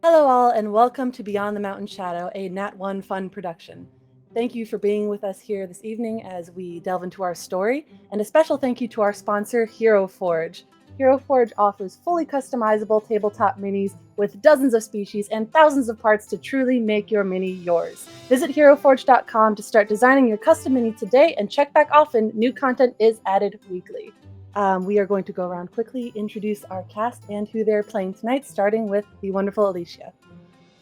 Hello, all, and welcome to Beyond the Mountain Shadow, a Nat One Fun production. Thank you for being with us here this evening as we delve into our story, and a special thank you to our sponsor, Hero Forge. Hero Forge offers fully customizable tabletop minis with dozens of species and thousands of parts to truly make your mini yours. Visit heroforge.com to start designing your custom mini today and check back often. New content is added weekly. We are going to go around quickly, introduce our cast and who they're playing tonight, starting with the wonderful Alicia.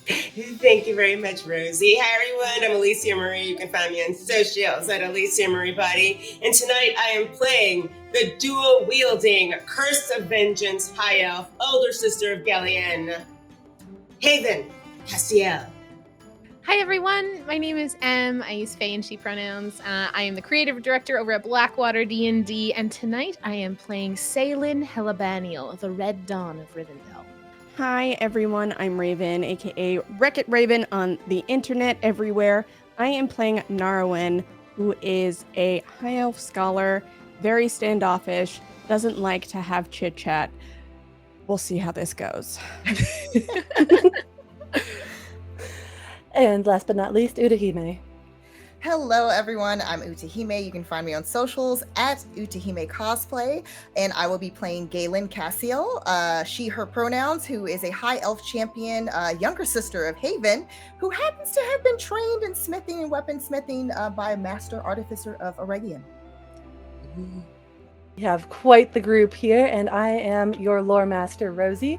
Thank you very much, Rosie. Hi, everyone. I'm Alicia Marie. You can find me on socials at Alicia Marie Body. And tonight I am playing the dual-wielding Curse of Vengeance High Elf, older sister of Gallienne, Haven Castiel. Hi everyone, my name is Em. I use Fae and she pronouns. I am the creative director over at Blackwater D&D, and tonight I am playing Saelin Helabaniel, the Red Dawn of Rivendell. Hi everyone, I'm Raven, aka Wreck-It Raven on the internet everywhere. I am playing Narwin, who is a high elf scholar, very standoffish, doesn't like to have chit-chat. We'll see how this goes. And last but not least, Utahime. Hello everyone, I'm Utahime. You can find me on socials at Utahime Cosplay, and I will be playing Galen Cassiel, she, her pronouns, who is a high elf champion, younger sister of Haven, who happens to have been trained in smithing and weaponsmithing by a master artificer of Aregian. We have quite the group here, and I am your lore master, Rosie.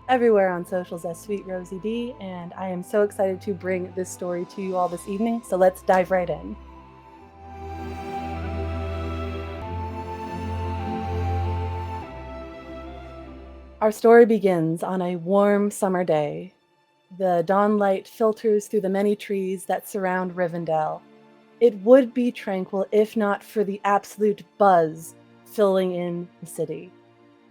Everywhere on socials as Sweet Rosie B, and I am so excited to bring this story to you all this evening, so let's dive right in. Our story begins on a warm summer day. The dawn light filters through the many trees that surround Rivendell. It would be tranquil if not for the absolute buzz filling in the city.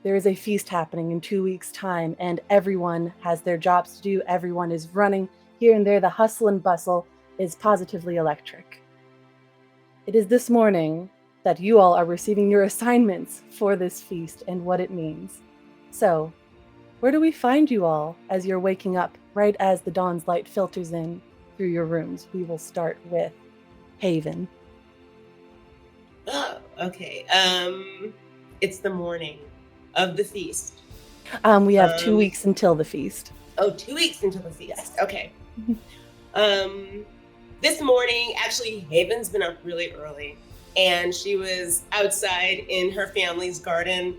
There is a feast happening in 2 weeks' time, and everyone has their jobs to do. Everyone is running. Here and there, the hustle and bustle is positively electric. It is this morning that you all are receiving your assignments for this feast and what it means. So, where do we find you all as you're waking up right as the dawn's light filters in through your rooms? We will start with Haven. Oh, okay. It's the morning of the feast. We have 2 weeks until the feast. Oh, 2 weeks until the feast. Yes. Okay. This morning, actually, Haven's been up really early, and she was outside in her family's garden.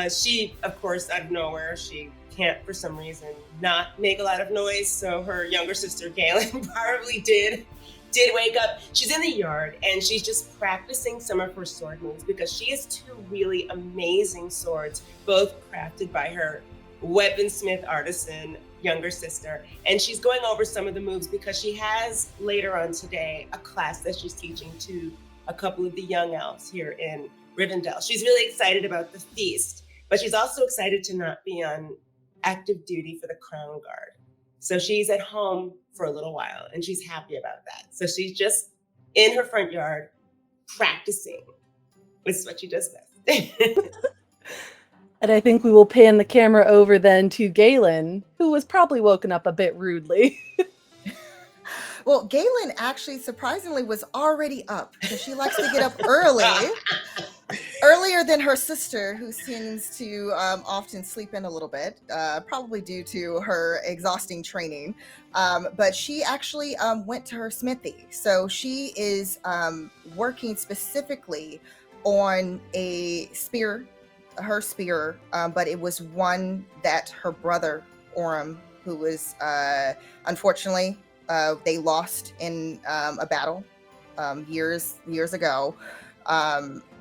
She, of course, out of nowhere, she can't, for some reason, not make a lot of noise, so her younger sister, Galen, probably did wake up. She's in the yard and she's just practicing some of her sword moves because she has two really amazing swords, both crafted by her weaponsmith artisan younger sister. And she's going over some of the moves because she has later on today a class that she's teaching to a couple of the young elves here in Rivendell. She's really excited about the feast, but she's also excited to not be on active duty for the Crown Guard. So she's at home for a little while, and she's happy about that. So she's just in her front yard practicing, which is what she does best. And I think we will pan the camera over then to Galen, who was probably woken up a bit rudely. Well, Galen actually surprisingly was already up because she likes to get up earlier than her sister, who seems to often sleep in a little bit, probably due to her exhausting training. But she actually went to her smithy. So she is working specifically on a spear, her spear, but it was one that her brother, Orem, who was unfortunately, they lost in a battle years ago.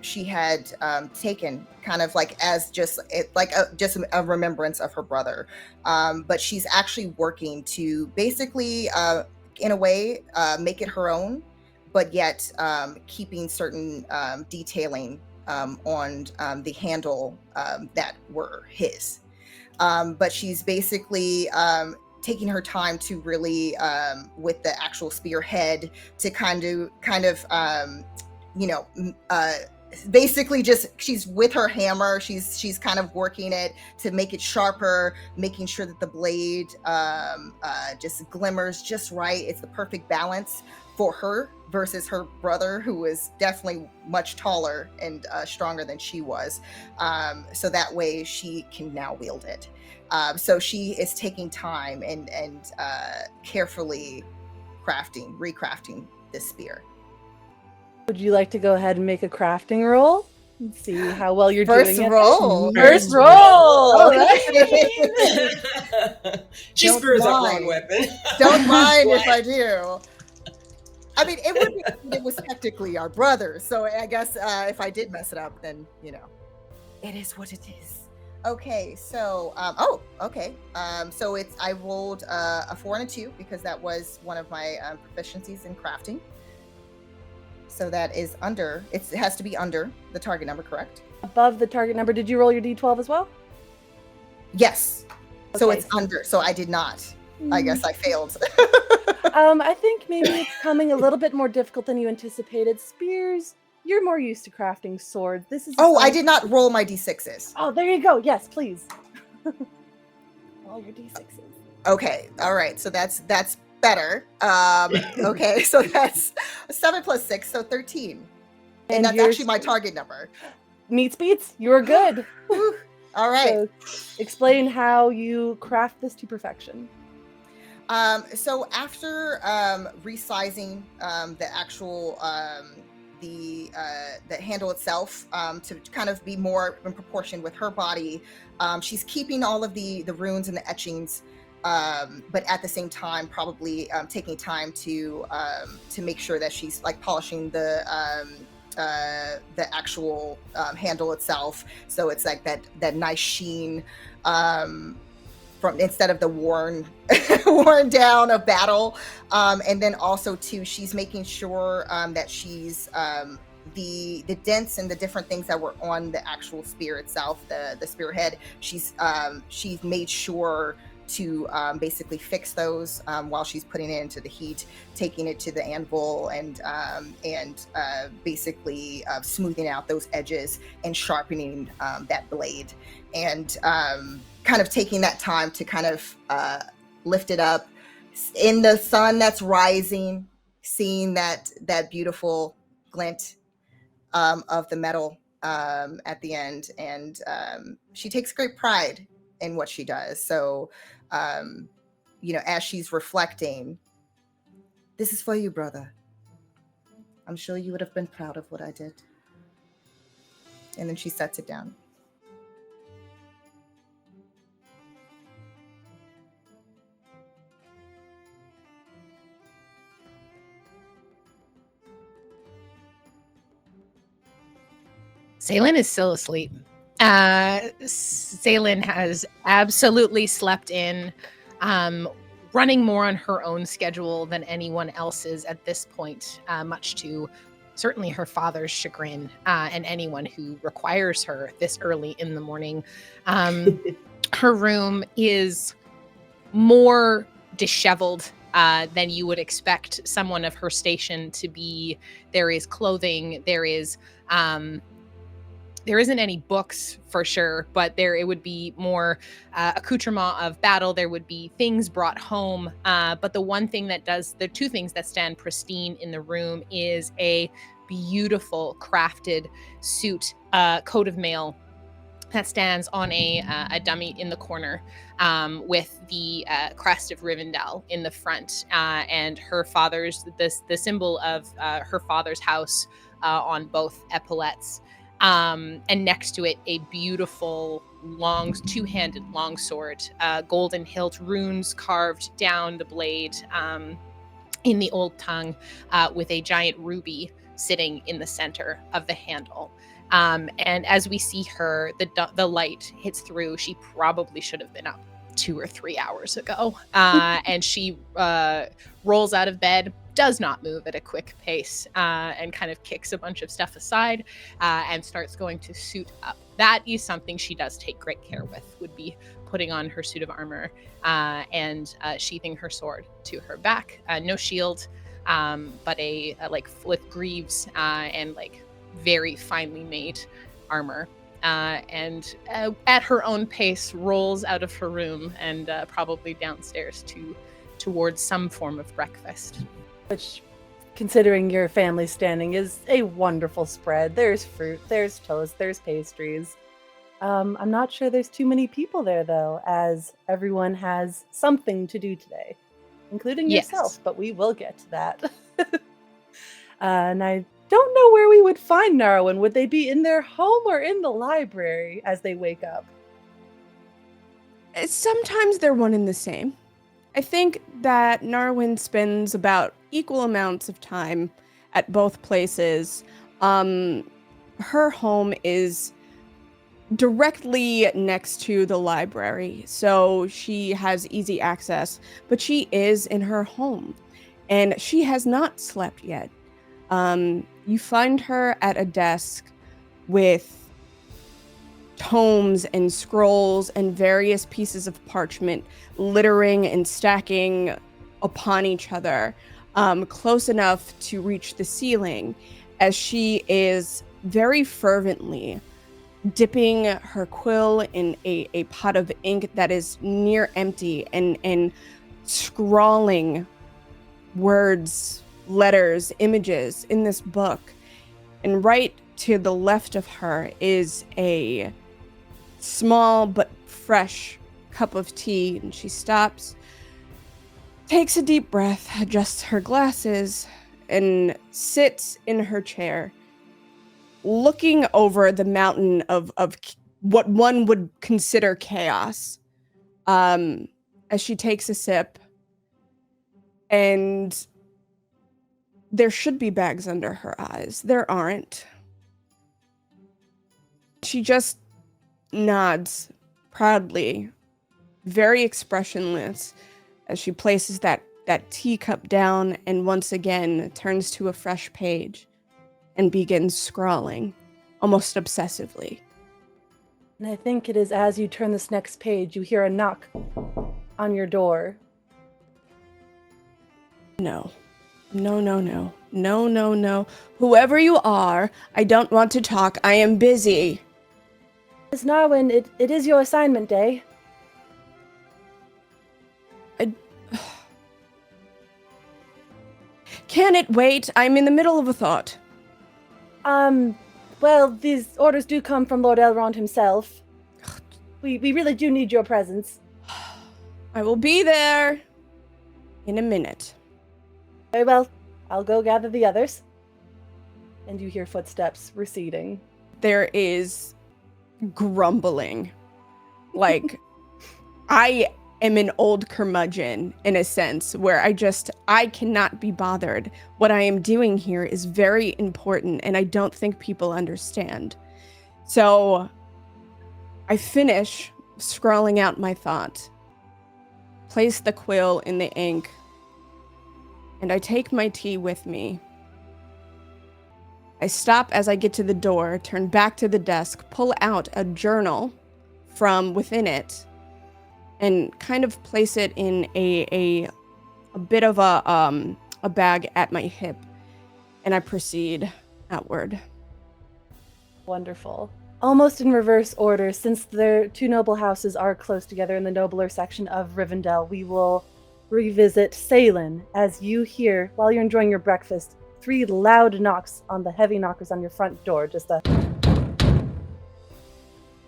She had taken kind of like as just a remembrance of her brother. But she's actually working to basically, in a way, make it her own, but yet keeping certain detailing on the handle that were his. But she's basically taking her time to really, with the actual spearhead, to kind of basically just she's with her hammer, she's kind of working it to make it sharper, making sure that the blade just glimmers just right. It's the perfect balance for her versus her brother, who is definitely much taller and stronger than she was, so that way she can now wield it. So she is taking time and carefully recrafting this spear. Would you like to go ahead and make a crafting roll and see how well you're First doing roll. First roll. All right. She Don't screws up mind. wrong weapon. Don't mind if I do. I mean, it would be, it was technically our brother, so I guess if I did mess it up, then it is what it is. Okay, so so it's I rolled a 4 and a 2 because that was one of my proficiencies in crafting. So that is under. It has to be under the target number, correct? Above the target number. Did you roll your d12 as well? Yes. So Okay. it's under. So I did not. I guess I failed. I think maybe it's coming a little bit more difficult than you anticipated. Spears, you're more used to crafting swords. This is. Oh, I did not roll my d6s. Oh, there you go. Yes, please. Roll your d6s. Okay. All right. So that's better. Okay. So that's 7 plus 6, so 13. And that's actually my target number. Meets beats. You're good. All right. So explain how you craft this to perfection. So after resizing the actual the handle itself to kind of be more in proportion with her body, she's keeping all of the runes and the etchings, but at the same time probably taking time to make sure that she's like polishing the actual handle itself, so it's like that nice sheen from instead of the worn down of battle, and then also too she's making sure that she's the dents and the different things that were on the actual spear itself, the spearhead, she's made sure to basically fix those while she's putting it into the heat, taking it to the anvil, and basically smoothing out those edges and sharpening that blade, and kind of taking that time to kind of lift it up in the sun that's rising, seeing that beautiful glint of the metal at the end, and she takes great pride in what she does. So as she's reflecting, this is for you, brother. I'm sure you would have been proud of what I did. And then she sets it down. Saylin is still asleep. Saylin has absolutely slept in, running more on her own schedule than anyone else's at this point, much to certainly her father's chagrin, and anyone who requires her this early in the morning. Her room is more disheveled than you would expect someone of her station to be. There is clothing, there isn't any books for sure, but it would be more accoutrement of battle. There would be things brought home. But the two things that stand pristine in the room is a beautiful crafted suit, coat of mail that stands on a dummy in the corner, with the crest of Rivendell in the front, and her father's, the symbol of her father's house on both epaulettes. And next to it, a beautiful two-handed longsword, golden hilt, runes carved down the blade in the old tongue, with a giant ruby sitting in the center of the handle. And as we see her, the light hits through. She probably should have been up 2 or 3 hours ago. And she rolls out of bed, does not move at a quick pace, and kind of kicks a bunch of stuff aside, and starts going to suit up. That is something she does take great care with, would be putting on her suit of armor, and sheathing her sword to her back. No shield, but a like with greaves, and like very finely made armor. And at her own pace rolls out of her room and probably downstairs towards some form of breakfast. Which, considering your family standing, is a wonderful spread. There's fruit, there's toast, there's pastries. I'm not sure there's too many people there, though, as everyone has something to do today, including yourself, Yes. but we will get to that. And I don't know where we would find Narwin. Would they be in their home or in the library as they wake up? Sometimes they're one and the same. I think that Narwin spends about equal amounts of time at both places. Her home is directly next to the library, so she has easy access, but she is in her home, and she has not slept yet. You find her at a desk with tomes and scrolls and various pieces of parchment littering and stacking upon each other, close enough to reach the ceiling, as she is very fervently dipping her quill in a pot of ink that is near empty and scrawling words, letters, images in this book. And right to the left of her is a small but fresh cup of tea, and she stops, takes a deep breath, adjusts her glasses, and sits in her chair, looking over the mountain of what one would consider chaos, as she takes a sip. And there should be bags under her eyes. There aren't. She just nods proudly, very expressionless, as she places that teacup down and once again turns to a fresh page and begins scrawling, almost obsessively. And I think it is as you turn this next page, you hear a knock on your door. No. No. Whoever you are, I don't want to talk. I am busy. Miss Narwin, it is your assignment day. Can it wait? I'm in the middle of a thought. Well, these orders do come from Lord Elrond himself. We really do need your presence. I will be there in a minute. Very well, I'll go gather the others. And you hear footsteps receding. There is grumbling. Like, I am an old curmudgeon in a sense where I cannot be bothered. What I am doing here is very important, and I don't think people understand. So I finish scrawling out my thought, place the quill in the ink, and I take my tea with me. I stop as I get to the door, turn back to the desk, pull out a journal from within it, and kind of place it in a bit of a bag at my hip, and I proceed outward. Wonderful. Almost in reverse order, since the two noble houses are close together in the nobler section of Rivendell, we will revisit Salin as you hear, while you're enjoying your breakfast, 3 loud knocks on the heavy knockers on your front door.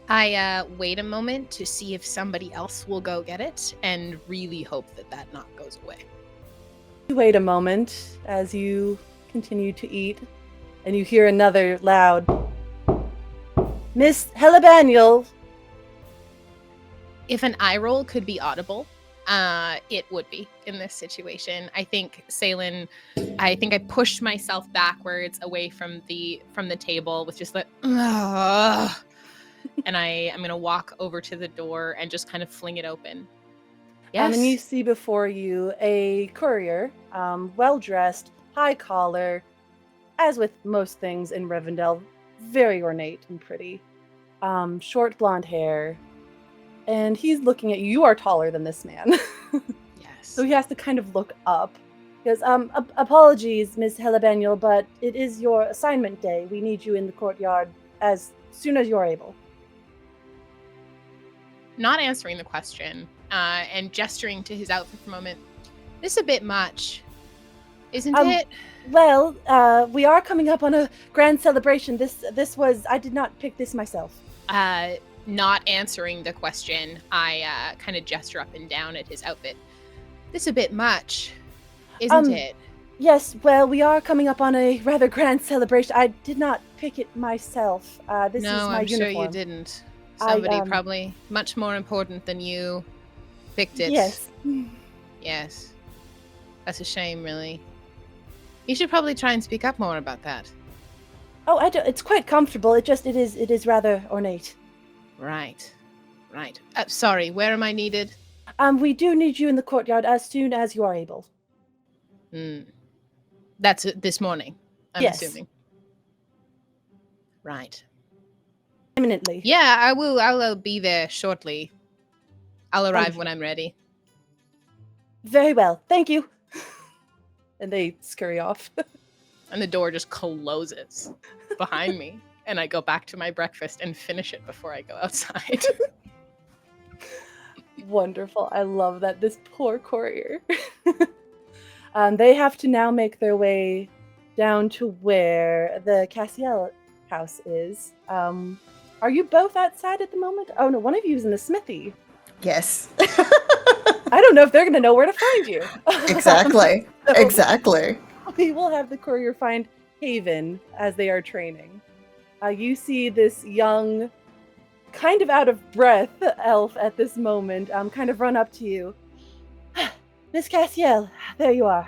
I wait a moment to see if somebody else will go get it and really hope that knock goes away. You wait a moment as you continue to eat, and you hear another loud, Miss Helibaniel. If an eye roll could be audible, it would be in this situation. I think Salin, I pushed myself backwards away from the table with just the and I'm gonna walk over to the door and just kind of fling it open. Yes. And you see before you a courier, well-dressed, high collar, as with most things in Rivendell, very ornate and pretty. Short blonde hair. And he's looking at you. You are taller than this man. Yes. So he has to kind of look up. Because, apologies, Miss Helabaniel, but it is your assignment day. We need you in the courtyard as soon as you're able. Not answering the question, and gesturing to his outfit for a moment. This is a bit much, isn't it? Well, we are coming up on a grand celebration. This was, I did not pick this myself. Not answering the question, I kind of gesture up and down at his outfit. This is a bit much, isn't it? Yes, well, we are coming up on a rather grand celebration. I did not pick it myself. This is my I'm uniform. sure you didn't. Somebody probably much more important than you picked it. Yes. Yes. That's a shame, really. You should probably try and speak up more about that. Oh, it's quite comfortable. It is rather ornate. Right. Sorry, where am I needed? We do need you in the courtyard as soon as you are able. That's this morning, I'm Yes. assuming. Right. Imminently. Yeah, I'll be there shortly. I'll arrive Wonderful. when I'm ready. Very well. Thank you. And they scurry off. And the door just closes behind me. And I go back to my breakfast and finish it before I go outside. Wonderful. I love that. This poor courier. They have to now make their way down to where the Cassiel house is. Are you both outside at the moment? Oh no, one of you is in the smithy. Yes. I don't know if they're going to know where to find you. Exactly. So Exactly. we will have the courier find Haven as they are training. You see this young, kind of out of breath elf at this moment, kind of run up to you. Miss Cassiel, there you are.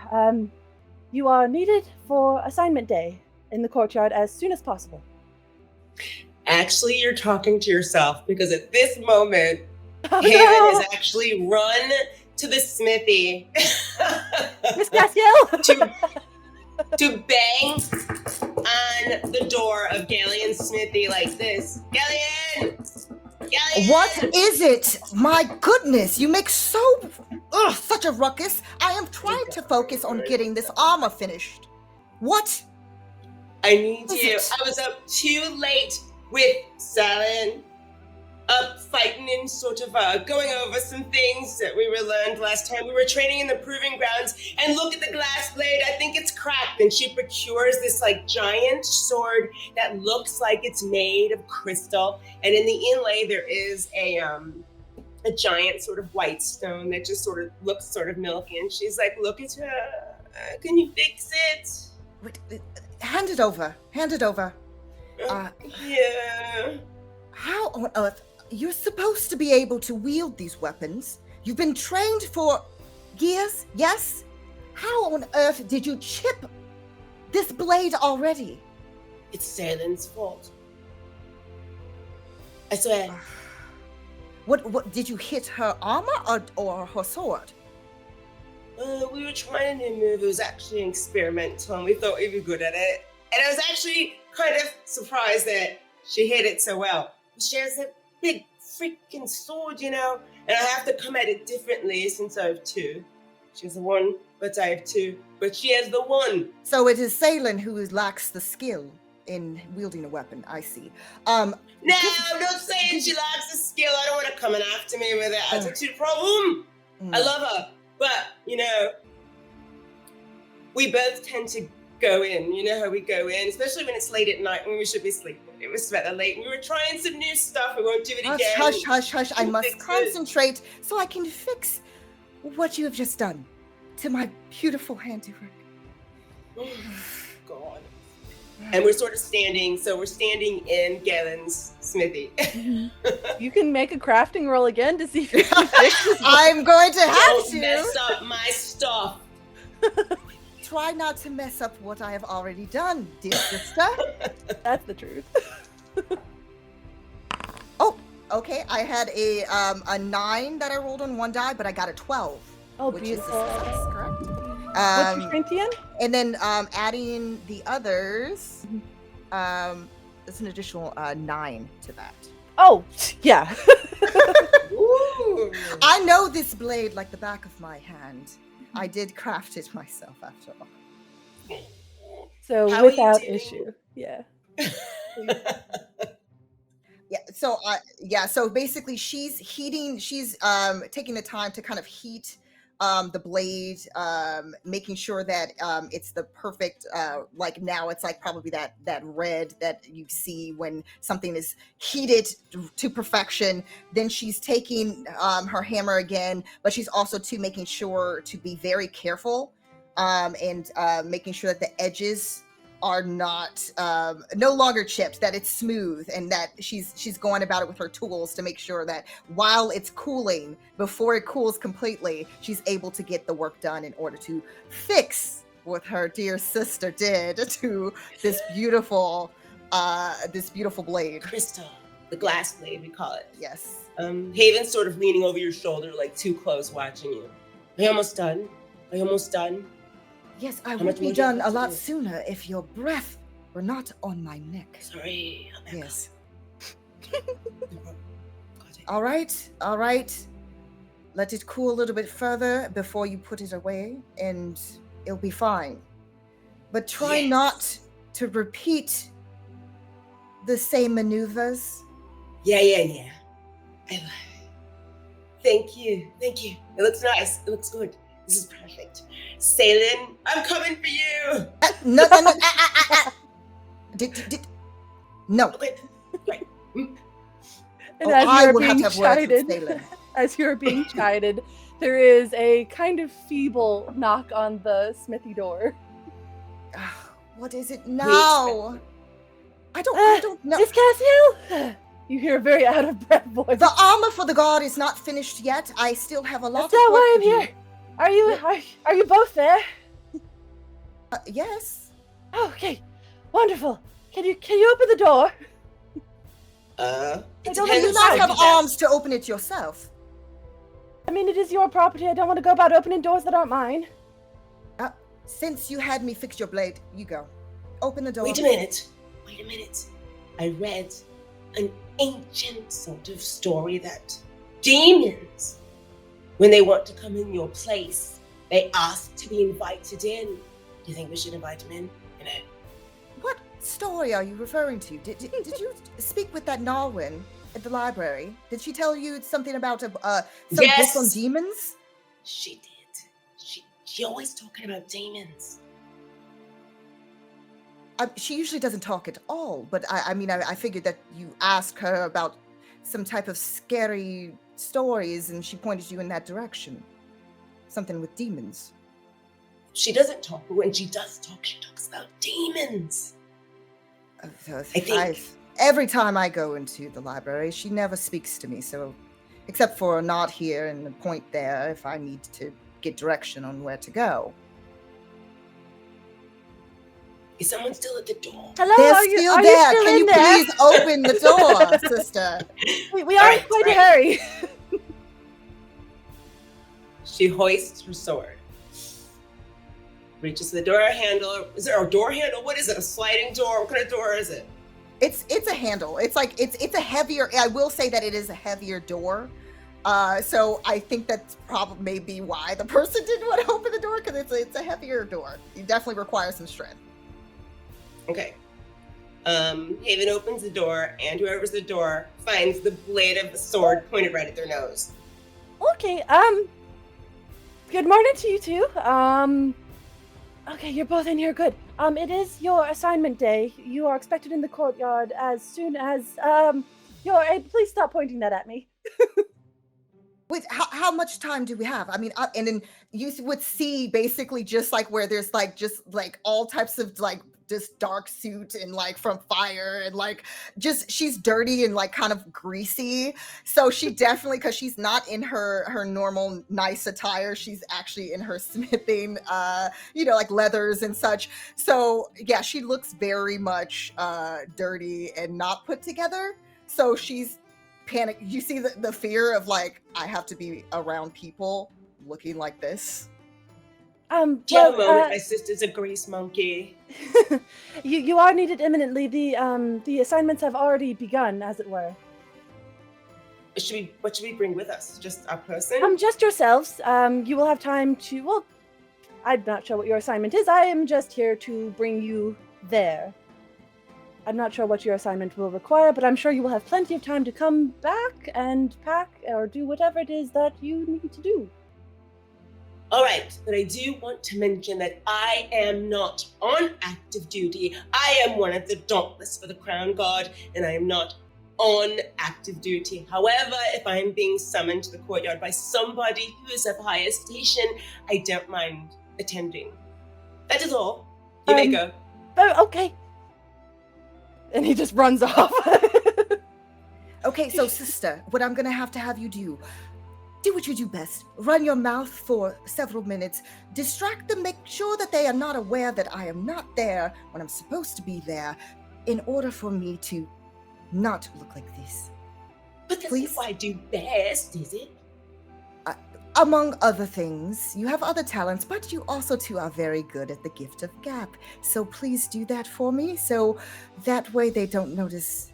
You are needed for assignment day in the courtyard as soon as possible. Actually, you're talking to yourself because at this moment, Oh, Haven no! has actually run to the smithy Miss Cassiel! to bang on the door of Galleon's smithy like this. Galleon! Galleon! What is it? My goodness, you make such a ruckus. I am trying to focus on getting this armor finished. What? I need Is you. it? I was up too late with Salin. Up fighting and sort of going over some things that we were learned last time. We were training in the proving grounds, and look at the glass blade. I think it's cracked. And she procures this like giant sword that looks like it's made of crystal. And in the inlay, there is a giant sort of white stone that just sort of looks sort of milky. And she's like, "Look at her. Can you fix it?" Wait, hand it over. Hand it over. Yeah. How on earth? You're supposed to be able to wield these weapons. You've been trained for years, yes? How on earth did you chip this blade already? It's Salen's fault. I swear. What did you hit her armor or her sword? We were trying a new move. It was actually experimental, and we thought we'd be good at it. And I was actually kind of surprised that she hit it so well. She has a big freaking sword, and I have to come at it differently since I have two. She has the one, but I have two. But she has the one. So it is Salen who lacks the skill in wielding a weapon. I see. No, don't say it. She lacks the skill. I don't want to come in after me with it. That's a problem. I love her. But, we both tend to go in. You know how we go in, especially when it's late at night when we should be sleeping. It was rather late. We were trying some new stuff. We won't do it again. Hush. I We'll must fix it. concentrate so I can fix what you have just done to my beautiful handiwork. God. And we're sort of standing. So we're standing in Galen's smithy. You can make a crafting roll again to see if you can fix this. I'm going to have Don't to. mess up my stuff. Try not to mess up what I have already done, dear sister. That's the truth. Oh, okay. I had a 9 that I rolled on one die, but I got a 12. Oh, which beautiful. is a success, correct? What's your strength again? And then adding the others, it's an additional 9 to that. Oh, yeah. Ooh. I know this blade like the back of my hand. I did craft it myself after all. So How are you without doing? issue. Yeah. So basically she's taking the time to kind of heat the blade, making sure that it's the perfect like now it's like probably that red that you see when something is heated to perfection. Then she's taking her hammer again, but she's also making sure to be very careful and making sure that the edges are not no longer chipped, that it's smooth, and that she's going about it with her tools to make sure that while it's cooling, before it cools completely, she's able to get the work done in order to fix what her dear sister did to this beautiful blade. Crystal, the glass blade, we call it. Yes. Haven's sort of leaning over your shoulder, like too close, watching you. Are you almost done? Are you almost done? Yes, I How would much be more do you done have a to lot do? sooner if your breath were not on my neck. Sorry. I'll back Yes. up. No problem. Got it. All right. Let it cool a little bit further before you put it away, and it'll be fine. But try Yes. not to repeat the same maneuvers. Yeah. Thank you. It looks nice. It looks good. This is perfect. Salin, I'm coming for you. No. No. Okay. Right. And I will have to have words with chided, Salem. as you're being chided, there is a kind of feeble knock on the smithy door. What is it now? I don't know. Miss Cassio? You hear a very out of breath voice. The armor for the god is not finished yet. I still have a lot That's of not work why I'm to do. here. Are you both there? Yes. Oh, okay. Wonderful. Can you open the door? It I don't Do you depends not on have you. arms to open it yourself? I mean, it is your property. I don't want to go about opening doors that aren't mine. Since you had me fix your blade, you go. Open the door. Wait a minute. I read an ancient sort of story that demons, when they want to come in your place, they ask to be invited in. Do you think we should invite them in? What story are you referring to? Did you speak with that Narwin at the library? Did she tell you something about some Yes. book on demons? She did. She always talking about demons. She usually doesn't talk at all, but I figured that you asked her about some type of scary stories and she pointed you in that direction. Something with demons. She doesn't talk, but when she does talk, she talks about demons. Every time I go into the library, she never speaks to me, so except for a nod here and a point there if I need to get direction on where to go. Is someone still at the door? Hello, They're are you still are there. you still Can in you there? please open the door, sister? We are in Alright, quite a right. hurry. She hoists her sword. Reaches the door handle. Is there a door handle? What is it? A sliding door? What kind of door is it? It's a handle. It's like it's a heavier. I will say that it is a heavier door. So I think that's probably maybe why the person didn't want to open the door, because it's a heavier door. You definitely require some strength. Okay. Haven opens the door, and whoever's the door finds the blade of the sword pointed right at their nose. Okay, good morning to you two. Okay, you're both in here, good. It is your assignment day. You are expected in the courtyard as soon as, please stop pointing that at me. Wait, how much time do we have? I mean, and then you would see basically just like where there's like just like all types of like just dark suit and like from fire and like just she's dirty and like kind of greasy. So she definitely, because she's not in her normal nice attire, she's actually in her smithing, like leathers and such. So yeah, she looks very much dirty and not put together. So she's panic. You see the fear of like, I have to be around people looking like this. Do you have a moment? My sister's a grease monkey. You are needed imminently. The assignments have already begun, as it were. What should we bring with us? Just our person? Just yourselves. You will have time to. Well, I'm not sure what your assignment is. I am just here to bring you there. I'm not sure what your assignment will require, but I'm sure you will have plenty of time to come back and pack or do whatever it is that you need to do. All right, but I do want to mention that I am not on active duty. I am one of the Dauntless for the Crown Guard, and I am not on active duty. However, if I am being summoned to the courtyard by somebody who is of higher station, I don't mind attending. That is all. You may go. Oh, okay. And he just runs off. Okay, so sister, what I'm gonna have you do what you do best. Run your mouth for several minutes. Distract them. Make sure that they are not aware that I am not there when I'm supposed to be there, in order for me to not look like this. But that's Please? what I do best, is it? Among other things, you have other talents, but you also too are very good at the gift of gab. So please do that for me, so that way they don't notice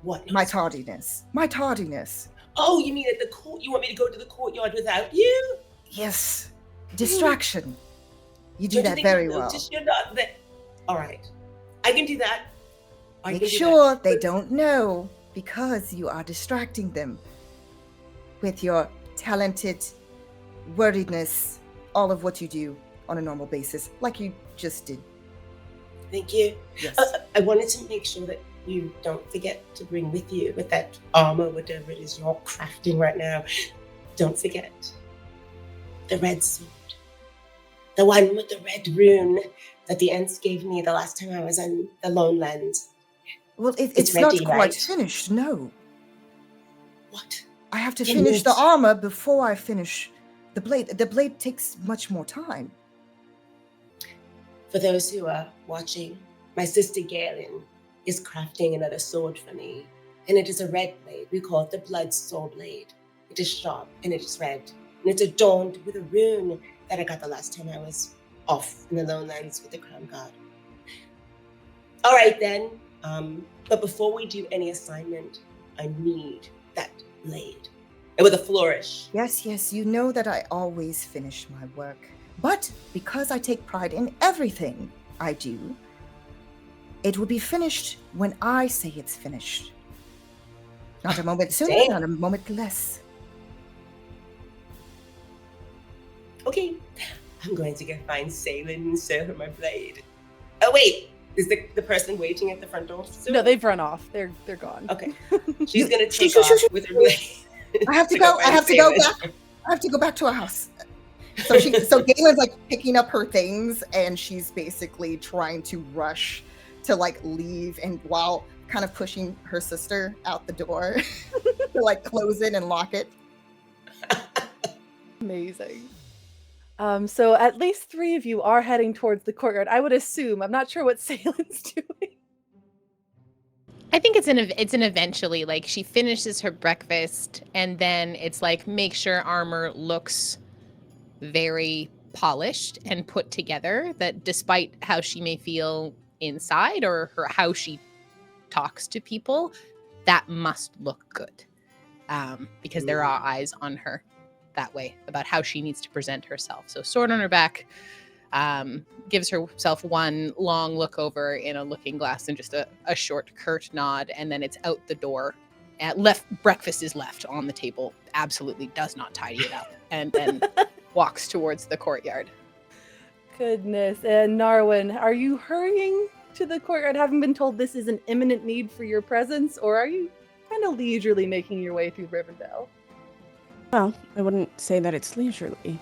What? my tardiness. My tardiness. Oh, you mean at the court? You want me to go to the courtyard without you? Yes. Distraction. You do Don't you that think very you'll well. notice you're not there? All right. I can do that. I Make can do sure that. they don't know, because you are distracting them with your talented wordiness, all of what you do on a normal basis, like you just did. Thank you. Yes. I wanted to make sure that you don't forget to bring with you, with that armor, whatever it is you're crafting right now, don't forget the red sword. The one with the red rune that the Ents gave me the last time I was in the Lone Lands. Well, It's it's not ready, quite right? finished, no. What? I have to It finish the needs- armor before I finish the blade. The blade takes much more time. For those who are watching, my sister Galen is crafting another sword for me, and it is a red blade. We call it the Blood Soul Blade. It is sharp and it is red, and it's adorned with a rune that I got the last time I was off in the Lone Lands with the Crown Guard. All right then, but before we do any assignment, I need that blade, and with a flourish. Yes, you know that I always finish my work. But because I take pride in everything I do, it will be finished when I say it's finished. Not a moment sooner, Damn. not a moment less. Okay, I'm going to go find Salin and show her my blade. Oh wait, is the person waiting at the front door still? No, they've run off. They're gone. Okay, she's gonna take Shoo, off shoo, shoo, with her blade. I have to go. I find have to go Salin. back. I have to go back to our house. So Galen's like picking up her things, and she's basically trying to rush to like leave, and while kind of pushing her sister out the door to like close it and lock it. Amazing. So at least 3 of you are heading towards the courtyard. I would assume. I'm not sure what Salen's doing. I think it's an eventually, like, she finishes her breakfast and then it's like, make sure armor looks very polished and put together, that despite how she may feel inside or how she talks to people, that must look good, because there are eyes on her that way about how she needs to present herself. So sword on her back, gives herself one long look over in a looking glass and just a short curt nod, and then it's out the door. Breakfast is left on the table, absolutely does not tidy it up, and then walks towards the courtyard. Goodness. And Narwin, are you hurrying to the courtyard, having been told this is an imminent need for your presence, or are you kind of leisurely making your way through Rivendell? Well, I wouldn't say that it's leisurely.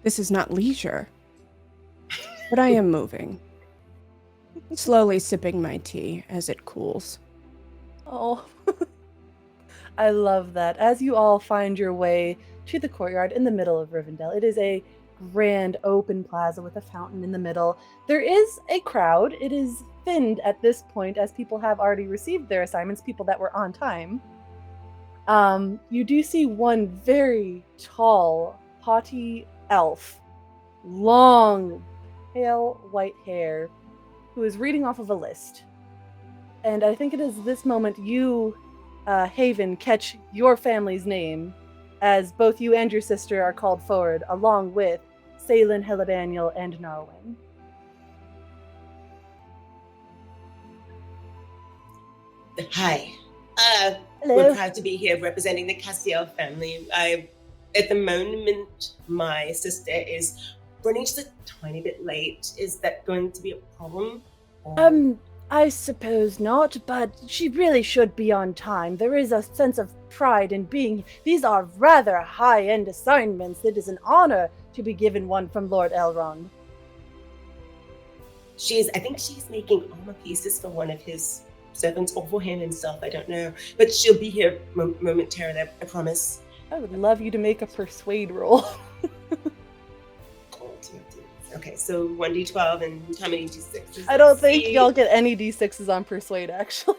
This is not leisure. But I am moving. Slowly sipping my tea as it cools. Oh, I love that. As you all find your way to the courtyard in the middle of Rivendell, it is a grand open plaza with a fountain in the middle. There is a crowd. It is thinned at this point as people have already received their assignments, people that were on time. You do see one very tall, haughty elf, long, pale white hair, who is reading off of a list. And I think it is this moment you, Haven, catch your family's name as both you and your sister are called forward, along with Salen, Helidaniel, and Narwin. Hi. Hello. We're proud to be here representing the Castiel family. At the moment, my sister is running just a tiny bit late. Is that going to be a problem? I suppose not, but she really should be on time. There is a sense of pride in being. These are rather high-end assignments. It is an honor to be given one from Lord Elrond. I think she's making armor pieces for one of his servants or for him himself. I don't know. But she'll be here momentarily, I promise. I would love you to make a persuade roll. Okay, so 1d12 and how many d6s? I don't think y'all get any d6s on persuade, actually.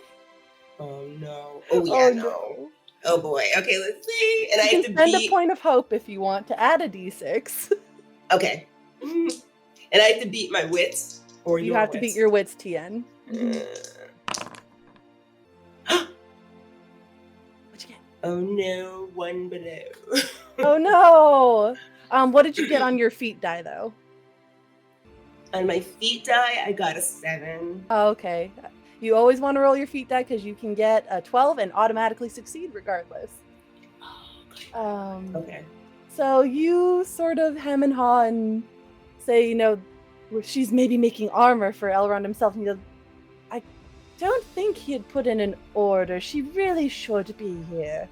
Oh no. Oh yeah, no. Oh boy. Okay, let's see. And I You have can to spend beat... a point of hope if you want to add a d6. Okay. And I have to beat my wits? Or You have to beat your wits, TN. What'd you get? Oh no, 1 below. Oh no! What did you get on your feet die, though? On my feet die, I got a 7. Oh, okay. You always want to roll your feet die because you can get a 12 and automatically succeed regardless. Okay. So you sort of hem and haw and say, she's maybe making armor for Elrond himself. And you go, I don't think he'd put in an order. She really should be here.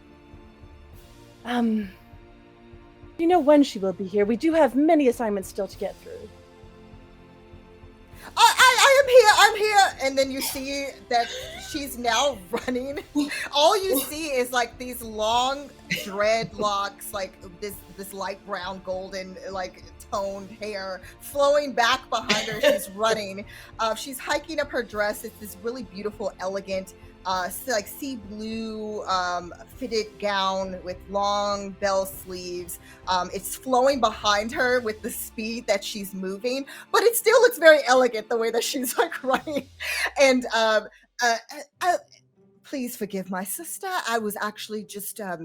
Do you know when she will be here? We do have many assignments still to get through. I'm here. And then you see that she's now running. All you see is like these long dreadlocks, like this light brown, golden, like toned hair flowing back behind her. She's running. She's hiking up her dress. It's this really beautiful, elegant, like sea blue fitted gown with long bell sleeves. It's flowing behind her with the speed that she's moving, but it still looks very elegant the way that she's like running. And please forgive my sister. I was actually just a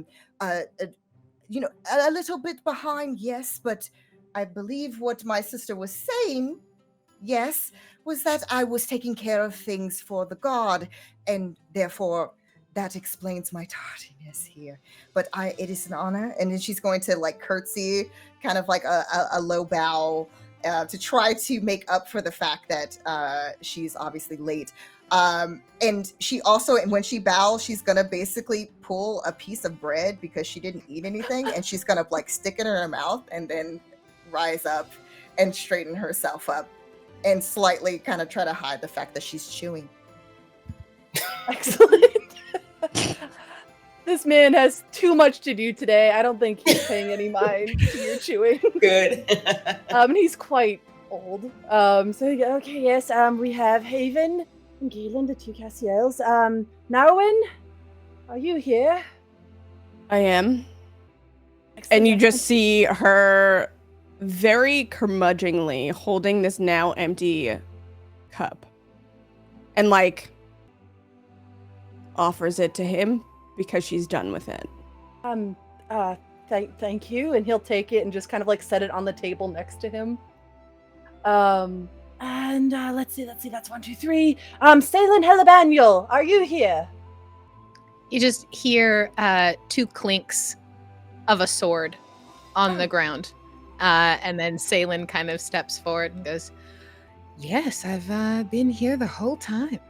little bit behind, yes, but I believe what my sister was saying, yes, was that I was taking care of things for the god, and therefore that explains my tardiness here. But it is an honor. And then she's going to like curtsy, kind of like a low bow, to try to make up for the fact that she's obviously late. And she also, when she bows, she's gonna basically pull a piece of bread because she didn't eat anything, and she's gonna like stick it in her mouth and then rise up and straighten herself up and slightly kind of try to hide the fact that she's chewing. Excellent. This man has too much to do today. I don't think he's paying any mind to your chewing. Good. And he's quite old. Okay, yes, we have Haven and Galen, the 2 Castiels. Narwin, are you here? I am. Excellent. And you just see her very curmudgeonly holding this now empty cup and like offers it to him because she's done with it. Thank you. And he'll take it and just kind of like set it on the table next to him. And let's see, that's 1, 2, 3. Salen Helibaniel, are you here? You just hear 2 clinks of a sword on the ground. And then Salen kind of steps forward and goes, yes, I've been here the whole time.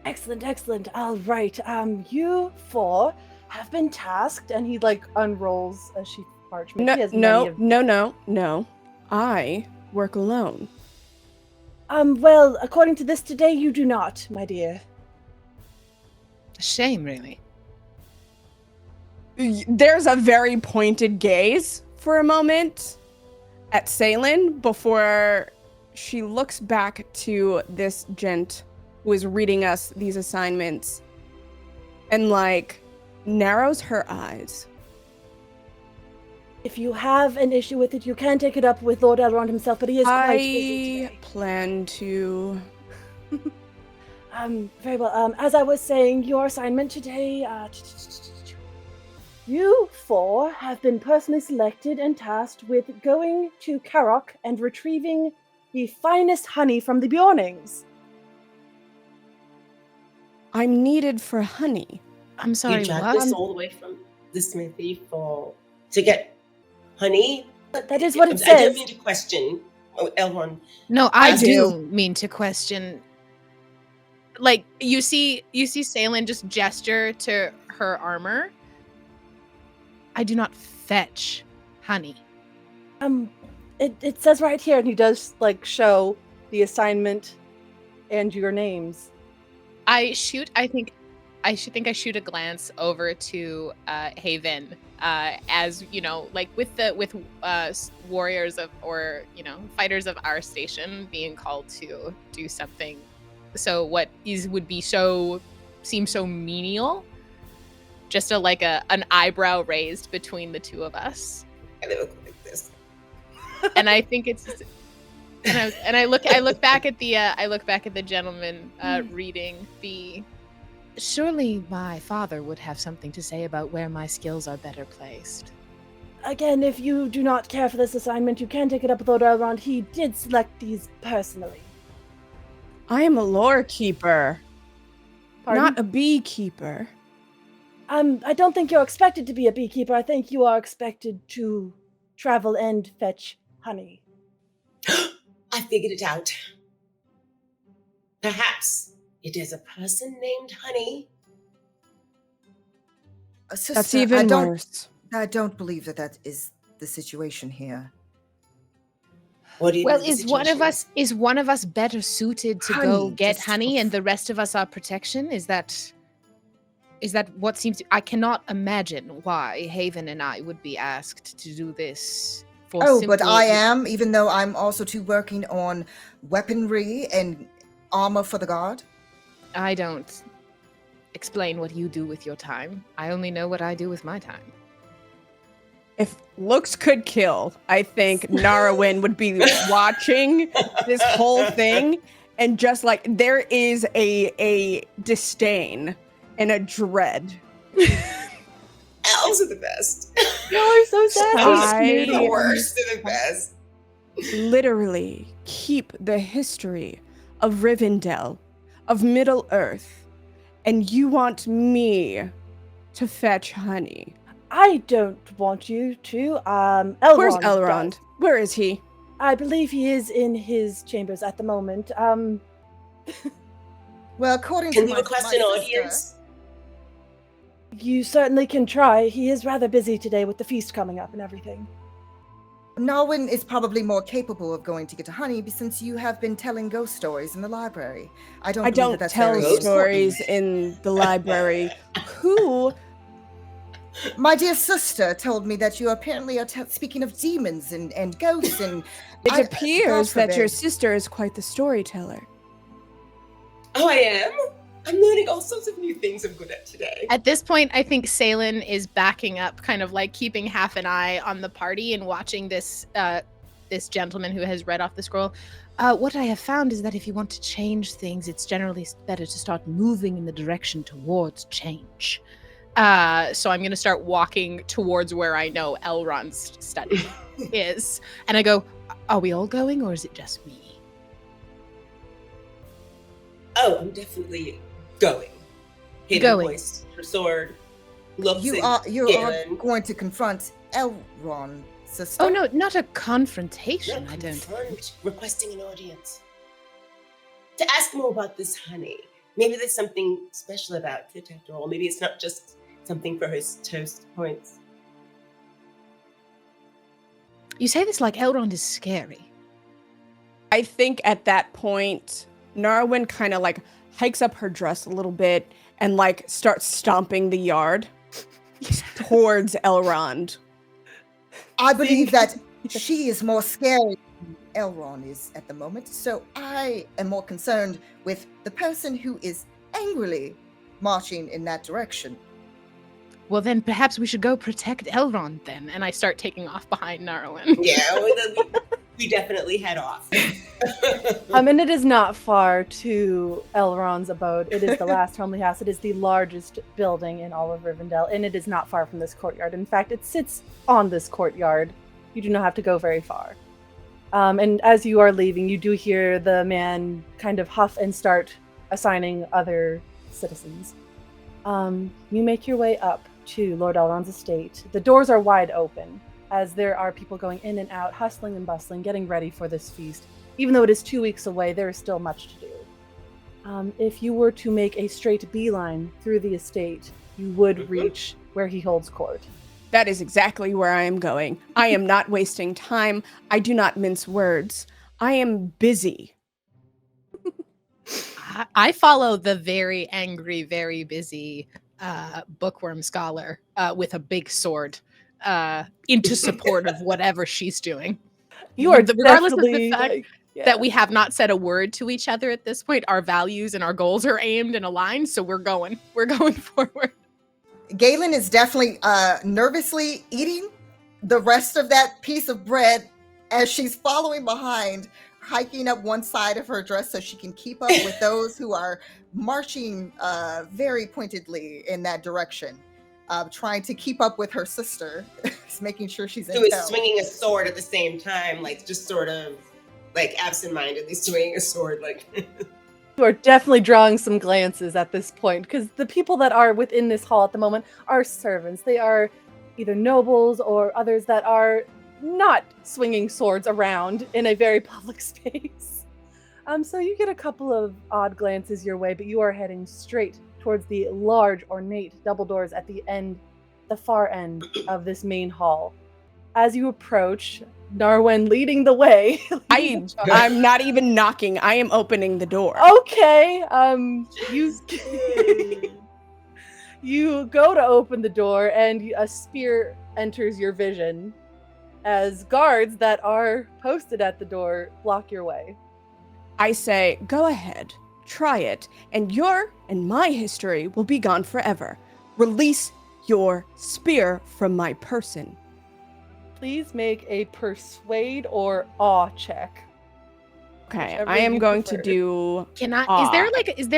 Excellent. All right. You 4 have been tasked, and he like unrolls a sheet of parchment. No. I work alone. Well, according to this today, you do not, my dear. A shame, really. There's a very pointed gaze for a moment at Salen before she looks back to this gent who is reading us these assignments and like narrows her eyes. If you have an issue with it, you can take it up with Lord Elrond himself, but he is quite busy today. I plan to. Very well. As I was saying, your assignment today, You four have been personally selected and tasked with going to Karok and retrieving the finest honey from the Bjornings. I'm needed for honey. I'm sorry, You dragged what? us all the way from the smithy to get honey. That is what it I don't says. mean to question Elrond. No, I I do mean to question. Like you see Salen just gesture to her armor. I do not fetch honey. It says right here, and he does like show the assignment and your names. I shoot a glance over to Haven, as you know, like with warriors of, or fighters of our station being called to do something. So what would seem so menial, just an eyebrow raised between the two of us. And they look like this. And I think it's. And I look back at the gentleman reading the. Surely my father would have something to say about where my skills are better placed. Again, if you do not care for this assignment, you can take it up with Lord Elrond. He did select these personally. I am a lore keeper, Pardon? not a beekeeper. I don't think you're expected to be a beekeeper. I think you are expected to travel and fetch honey. I figured it out. Perhaps it is a person named Honey. Sister, That's even worse. I don't believe that is the situation here. What do you Well, think the situation is one of us better suited to go Honey, get just honey, for and the rest of us are protection? Is that what seems to, I cannot imagine why Haven and I would be asked to do this for But simple- I am, even though I'm also too working on weaponry and armor for the guard. I don't explain what you do with your time. I only know what I do with my time. If looks could kill, I think Narwin would be watching this whole thing, and just like there is a disdain and a dread. Elves are the best. You are so sad. I- The worst are the best. Literally keep the history of Rivendell, of Middle Earth, and you want me to fetch honey. I don't want you to. Elrond. Where's does. Elrond? Where is he? I believe he is in his chambers at the moment. Well, according Can to we my request my an sister- audience? You certainly can try. He is rather busy today with the feast coming up and everything. Narwin is probably more capable of going to get to honey since you have been telling ghost stories in the library. I don't I believe don't that's tell very important. stories in the library. Who? My dear sister told me that you apparently are speaking of demons and ghosts and... It appears God that your forbid. sister is quite the storyteller. Oh, I am? I'm learning all sorts of new things I'm good at today. At this point, I think Salen is backing up, kind of like keeping half an eye on the party and watching this this gentleman who has read off the scroll. What I have found is that if you want to change things, it's generally better to start moving in the direction towards change. So I'm going to start walking towards where I know Elrond's study is. And I go, are we all going, or is it just me? Oh, I'm definitely going. Haven Going. hoists her sword. Looks You at are Galen. going to confront Elrond, sister. Oh no, not a confrontation. Not I don't. confront, requesting an audience. To ask more about this honey. Maybe there's something special about it after all. Maybe it's not just something for his toast points. You say this like Elrond is scary. I think at that point, Narwin kind of like hikes up her dress a little bit and like starts stomping the yard towards Elrond. I believe that she is more scary than Elrond is at the moment, so I am more concerned with the person who is angrily marching in that direction. Well, then perhaps we should go protect Elrond then. And I start taking off behind Narwin. Yeah, we definitely head off. And it is not far to Elrond's abode. It is the last homely house. It is the largest building in all of Rivendell, and it is not far from this courtyard. In fact, it sits on this courtyard. You do not have to go very far. And as you are leaving, you do hear the man kind of huff and start assigning other citizens. You make your way up to Lord Elrond's estate. The doors are wide open, as there are people going in and out, hustling and bustling, getting ready for this feast. Even though it is 2 weeks away, there is still much to do. If you were to make a straight beeline through the estate, you would reach where he holds court. That is exactly where I am going. I am not wasting time. I do not mince words. I am busy. I follow the very angry, very busy bookworm scholar with a big sword into support of whatever she's doing. You are regardless of the definitely, fact like, yeah. that we have not said a word to each other at this point. Our values and our goals are aimed and aligned, so we're going forward. Galen is definitely nervously eating the rest of that piece of bread as she's following behind, hiking up one side of her dress so she can keep up with those who are marching very pointedly in that direction, trying to keep up with her sister, making sure she's in Who is tow. swinging a sword at the same time, like just sort of like absentmindedly swinging a sword, like. You are definitely drawing some glances at this point, because the people that are within this hall at the moment are servants. They are either nobles or others that are not swinging swords around in a very public space. So you get a couple of odd glances your way, but you are heading straight towards the large, ornate double doors at the far end of this main hall. As you approach, Narwen leading the way. I'm not even knocking. I am opening the door. Okay. You go to open the door, and a spear enters your vision as guards that are posted at the door block your way. I say, go ahead, try it, and your and my history will be gone forever. Release your spear from my person. Please make a persuade or awe check. Okay, Whichever I am you going prefer. to do. Can I? Awe. Is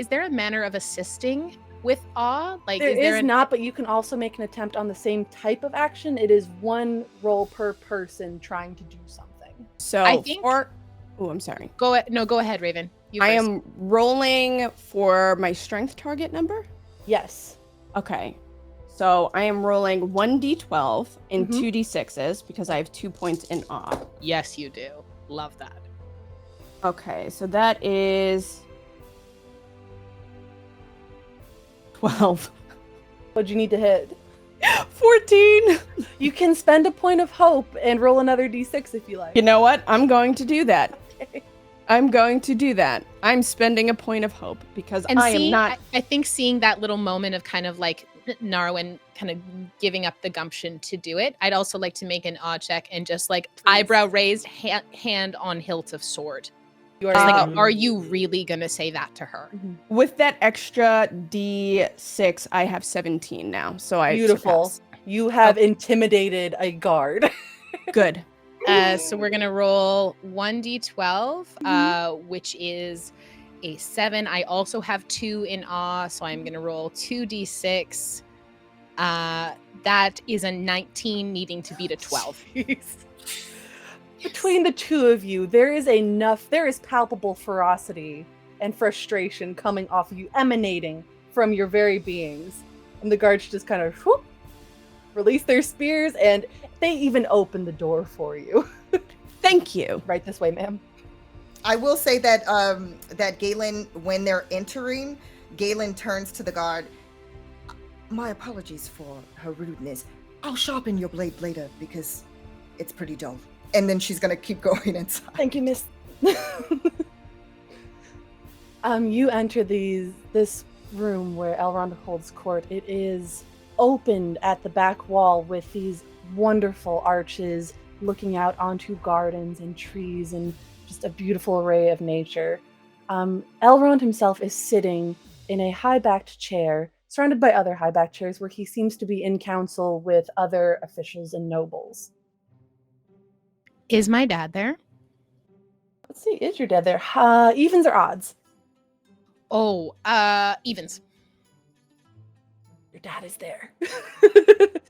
there a manner of assisting with awe? Like, There is there is not, but you can also make an attempt on the same type of action. It is one roll per person trying to do something. So I think- Oh, I'm sorry. Go ahead, Raven. You I first. am rolling for my strength target number. Yes. Okay. So I am rolling 1d12 and Mhm. 2d6s because I have 2 points in awe. Yes, you do. Love that. Okay, so that is 12. What'd you need to hit? 14. You can spend a point of hope and roll another d6 if you like. You know what? I'm going to do that. Okay. I'm going to do that. I'm spending a point of hope because And I am not. I think seeing that little moment of kind of like Narwin kind of giving up the gumption to do it, I'd also like to make an awe check and just like eyebrow raised, hand on hilt of sword. You are Just like, saying- are you really gonna say that to her? With that extra d6, I have 17 now. So I Beautiful. surpass. You have intimidated a guard. Good. So we're gonna roll 1d12, which is a 7. I also have 2 in awe, so I'm gonna roll 2d6. That is a 19, needing to beat a 12. Jeez. Between the two of you, there is palpable ferocity and frustration coming off of you, emanating from your very beings. And the guards just kind of whoop, release their spears, and they even open the door for you. Thank you. Right this way, ma'am. I will say that that Galen, when they're entering, Galen turns to the guard. My apologies for her rudeness. I'll sharpen your blade later because it's pretty dull. And then she's gonna keep going inside. Thank you, miss. You enter this room where Elrond holds court. It is opened at the back wall with these wonderful arches looking out onto gardens and trees and just a beautiful array of nature. Elrond himself is sitting in a high-backed chair, surrounded by other high-backed chairs, where he seems to be in council with other officials and nobles. Is my dad there? Let's see, is your dad there? Evens or odds? Oh, evens. Your dad is there.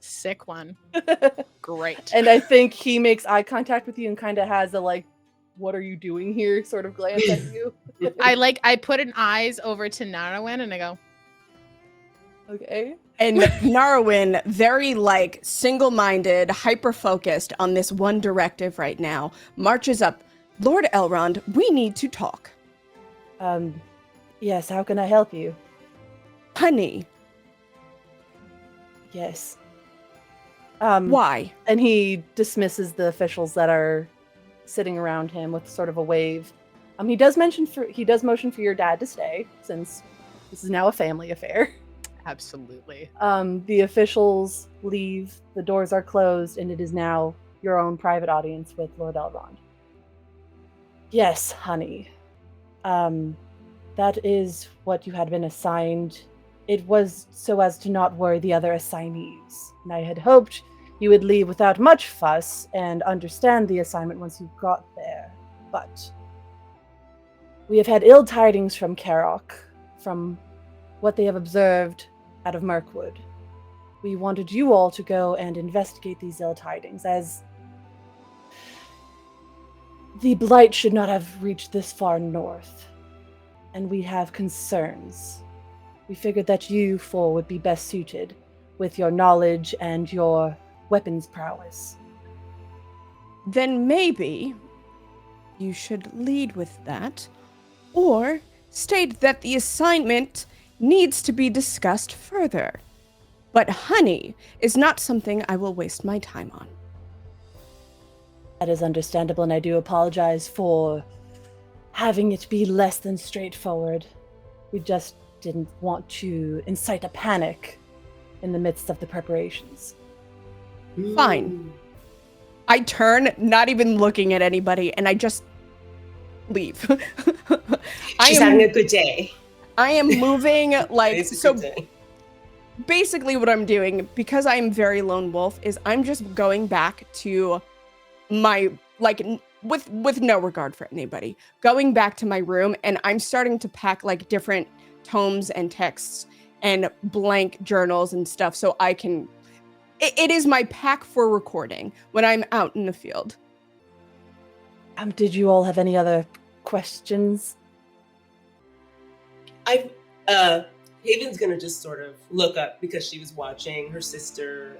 Sick one. Great. And I think he makes eye contact with you and kind of has a like, what are you doing here sort of glance at you. I put an eyes over to Narawen and I go, Okay. And Narwin, very like single-minded, hyper-focused on this one directive right now, marches up. Lord Elrond, we need to talk. Yes, how can I help you? Honey, Yes. why? And he dismisses the officials that are sitting around him with sort of a wave. He does motion for your dad to stay, since this is now a family affair. absolutely. The officials leave, the doors are closed, and it is now your own private audience with Lord Elrond. Yes, honey. That is what you had been assigned. It was so as to not worry the other assignees, and I had hoped you would leave without much fuss and understand the assignment once you got there. But we have had ill tidings from Carrock, from what they have observed out of Mirkwood. We wanted you all to go and investigate these ill tidings, as the blight should not have reached this far north, and we have concerns. We figured that you four would be best suited with your knowledge and your weapons prowess. Then maybe you should lead with that, or state that the assignment needs to be discussed further. But honey is not something I will waste my time on. That is understandable, and I do apologize for having it be less than straightforward. We just didn't want to incite a panic in the midst of the preparations. Fine. I turn, not even looking at anybody, and I just leave. She's having a good day. I am moving like It's a so. good day. Basically, what I'm doing, because I'm very lone wolf, is I'm just going back to my with no regard for anybody, going back to my room, and I'm starting to pack like different tomes and texts and blank journals and stuff, so I can. It is my pack for recording when I'm out in the field. Did you all have any other questions? Haven's gonna just sort of look up because she was watching her sister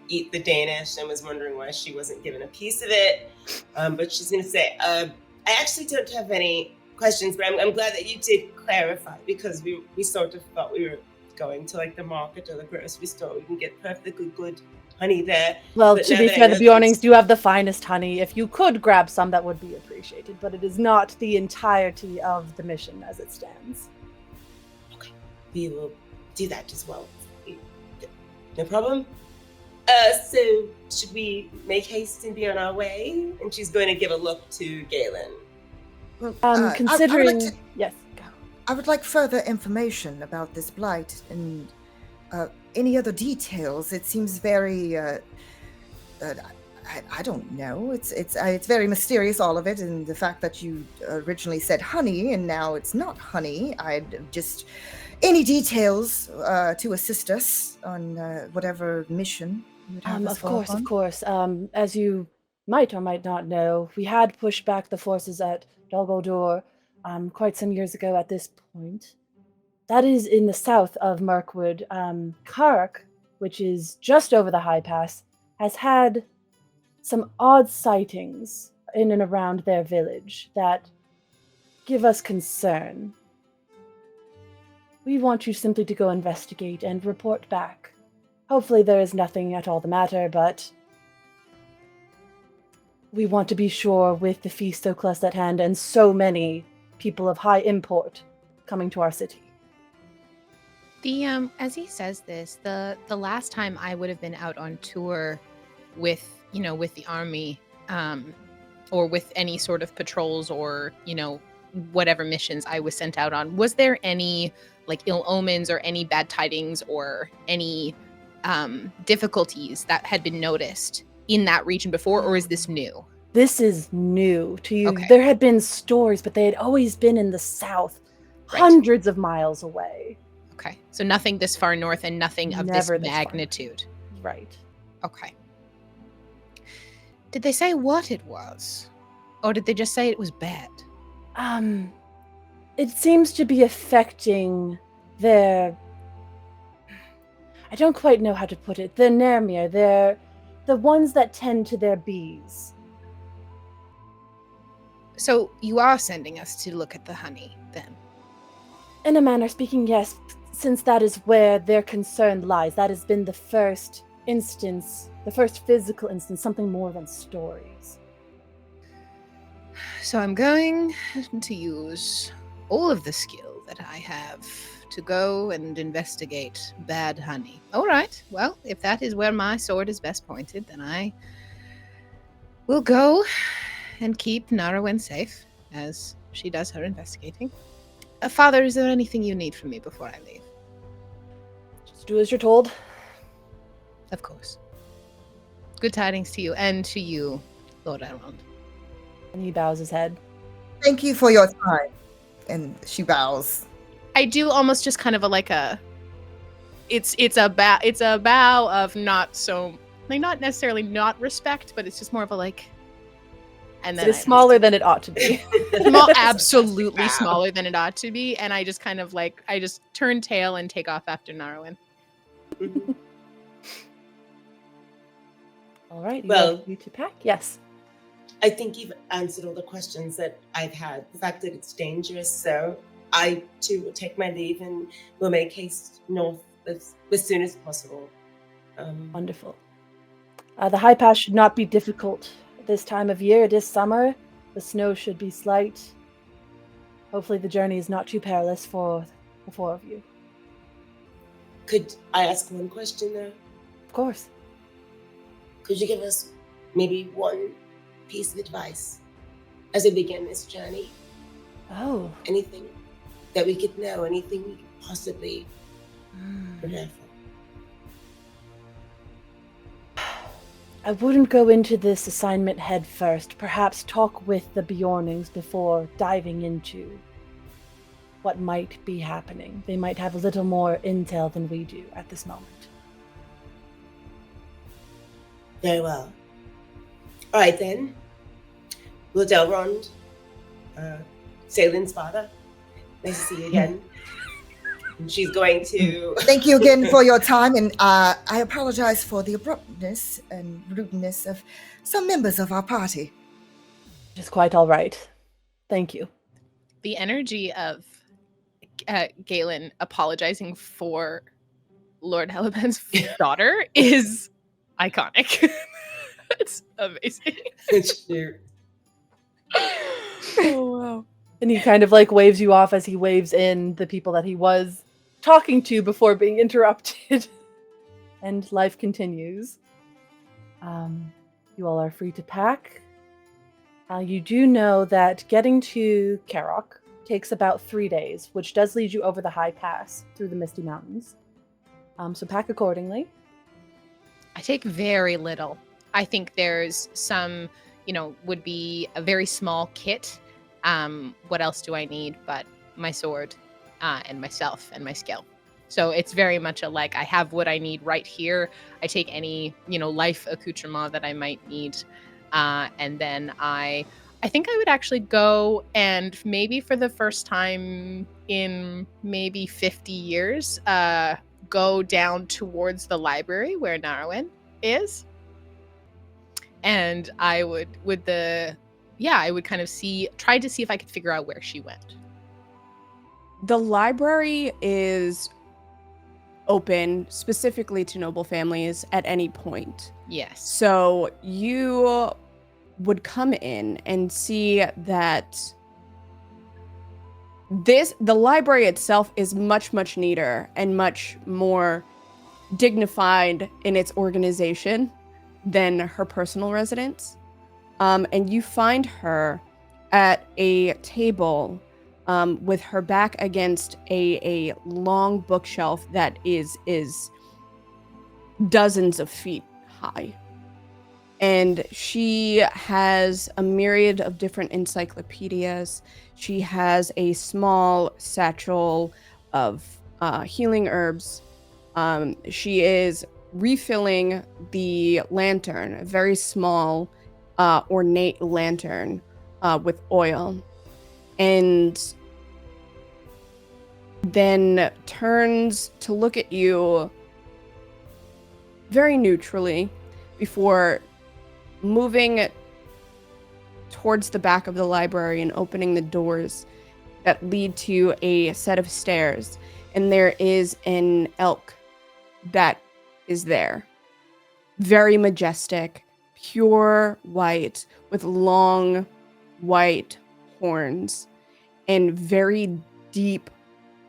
eat the Danish and was wondering why she wasn't given a piece of it. But she's gonna say, I actually don't have any questions, but I'm glad that you did clarify, because we sort of thought we were going to like the market or the grocery store. We can get perfectly good honey there. Well, But to now be that I fair, know the that Bjornings it's- do have the finest honey. If you could grab some, that would be appreciated, but it is not the entirety of the mission as it stands. We will do that as well. No problem. So should we make haste and be on our way? And she's going to give a look to Galen. Well, Considering... I would like to, Yes, go. I would like further information about this blight and any other details. It seems very. I don't know. It's very mysterious, all of it, and the fact that you originally said honey and now it's not honey. I'd just any details to assist us on whatever mission you would have us Of go course, on. of course. As you might or might not know, we had pushed back the forces at Dol Guldur quite some years ago at this point. That is in the south of Mirkwood. Kark, which is just over the High Pass, has had some odd sightings in and around their village that give us concern. We want you simply to go investigate and report back. Hopefully there is nothing at all the matter, but we want to be sure with the feast so close at hand and so many people of high import coming to our city. The as he says this, the last time I would have been out on tour with the army, or with any sort of patrols or whatever missions I was sent out on, was there any like ill omens or any bad tidings or any difficulties that had been noticed in that region before, or is this new? This is new to you. Okay. There had been stores, but they had always been in the south, Right. hundreds of miles away. Okay. So nothing this far north and nothing of this Never this far. magnitude. Right. Okay. Did they say what it was? Or did they just say it was bad? It seems to be affecting their... I don't quite know how to put it. Their Nermir, the ones that tend to their bees. So you are sending us to look at the honey, then? In a manner speaking, yes, since that is where their concern lies. That has been the first instance, the first physical instance, something more than stories. So I'm going to use all of the skill that I have to go and investigate bad honey. All right. Well, if that is where my sword is best pointed, then I will go and keep Narwin safe as she does her investigating. Father, is there anything you need from me before I leave? Just do as you're told. Of course. Good tidings to you and to you, Lord Elrond. And he bows his head. Thank you for your time. And she bows. I do almost just kind of it's a bow of not so, like, not necessarily not respect, but it's just more of a like. And then It is smaller than it ought to be. absolutely Wow. smaller than it ought to be, and I just kind of like I just turn tail and take off after Narwin. Mhm. All right. Well- You to pack? Yes. I think you've answered all the questions that I've had. The fact that it's dangerous, so I too will take my leave and will make haste north as soon as possible. Wonderful. The high pass should not be difficult this time of year. It is summer. The snow should be slight. Hopefully the journey is not too perilous for the four of you. Could I ask one question though? Of course. Could you give us maybe one piece of advice as we begin this journey? Oh. Anything that we could know, anything we could possibly prepare for? I wouldn't go into this assignment head first. Perhaps talk with the Bjornings before diving into what might be happening. They might have a little more intel than we do at this moment. Very well. All right then. Lord Elrond, Salin's father, nice to see you again. And she's going to... Thank you again for your time, and I apologize for the abruptness and rudeness of some members of our party. Which is quite all right. Thank you. The energy of Galen apologizing for Lord Helaben's daughter is iconic. It's amazing. Shoot. Oh, wow. And he kind of like waves you off as he waves in the people that he was talking to before being interrupted. And life continues. You all are free to pack. You do know that getting to Karok takes about 3 days, which does lead you over the high pass through the Misty Mountains. So pack accordingly. I take very little. I think there's some, would be a very small kit. What else do I need but my sword and myself and my skill? So it's very much a like, I have what I need right here. I take any, life accoutrement that I might need. And then I think I would actually go and maybe for the first time in maybe 50 years, go down towards the library where Narwin is. And I would kind of try to see if I could figure out where she went. The library is open specifically to noble families at any point. Yes. So you would come in and see that the library itself is much, much neater and much more dignified in its organization than her personal residence. And you find her at a table with her back against a long bookshelf that is dozens of feet high. And she has a myriad of different encyclopedias. She has a small satchel of healing herbs. She is refilling the lantern, a very small, ornate lantern with oil. And then turns to look at you very neutrally before moving towards the back of the library and opening the doors that lead to a set of stairs. And there is an elk that is there. Very majestic, pure white, with long white horns and very deep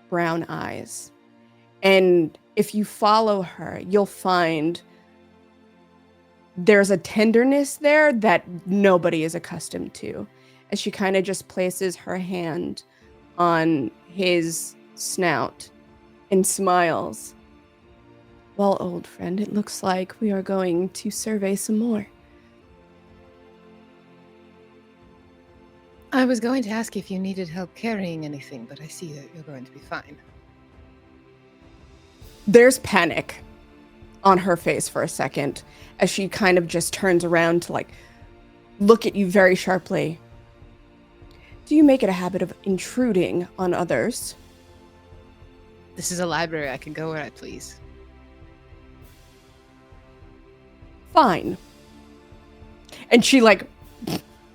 brown eyes. And if you follow her, you'll find there's a tenderness there that nobody is accustomed to, as she kind of just places her hand on his snout and smiles. Well, old friend, it looks like we are going to survey some more. I was going to ask if you needed help carrying anything, but I see that you're going to be fine. There's panic on her face for a second as she kind of just turns around to look at you very sharply. Do you make it a habit of intruding on others? This is a library. I can go where I please. Fine. And she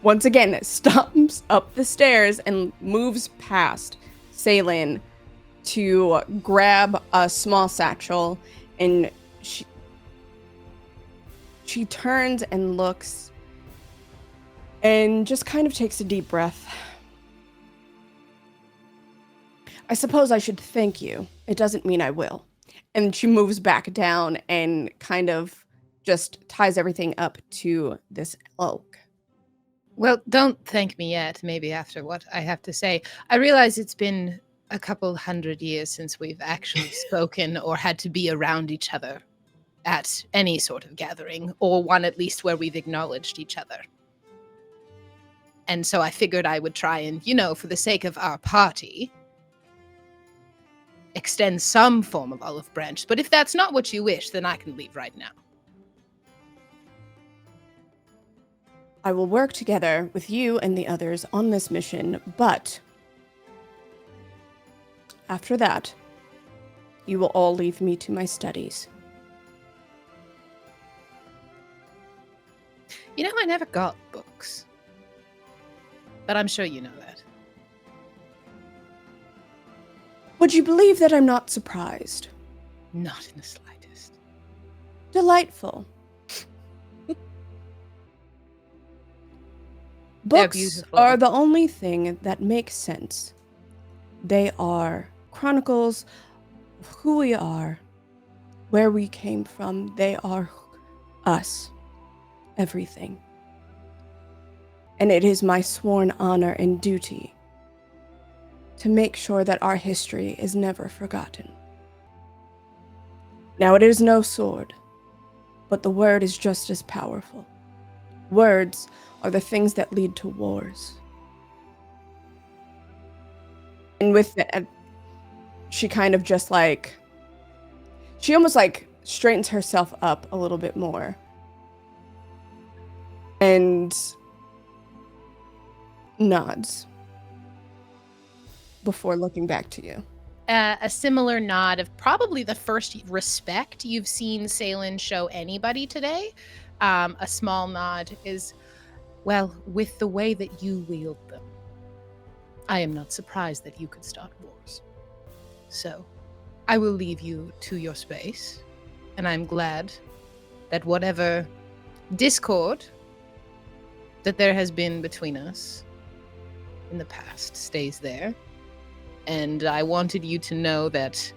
once again stomps up the stairs and moves past Celine to grab a small satchel, and she turns and looks and just kind of takes a deep breath. I suppose I should thank you. It doesn't mean I will. And she moves back down and kind of just ties everything up to this elk. Well, don't thank me yet. Maybe after what I have to say. I realize it's been a couple hundred years since we've actually spoken or had to be around each other at any sort of gathering, or one at least where we've acknowledged each other. And so I figured I would try and, for the sake of our party, extend some form of olive branch. But if that's not what you wish, then I can leave right now. I will work together with you and the others on this mission, but after that, you will all leave me to my studies. I never got books. But I'm sure you know that. Would you believe that I'm not surprised? Not in the slightest. Delightful. They're Books beautiful. are the only thing that makes sense. They are chronicles of who we are, where we came from. They are us. Everything. And it is my sworn honor and duty to make sure that our history is never forgotten. Now, it is no sword, but the word is just as powerful. Words are the things that lead to wars. And with that, she kind of just she almost straightens herself up a little bit more. And nods before looking back to you. A similar nod of probably the first respect you've seen Celine show anybody today. A small nod is, well, with the way that you wield them, I am not surprised that you could start wars. So, I will leave you to your space, and I'm glad that whatever discord that there has been between us in the past stays there. And I wanted you to know that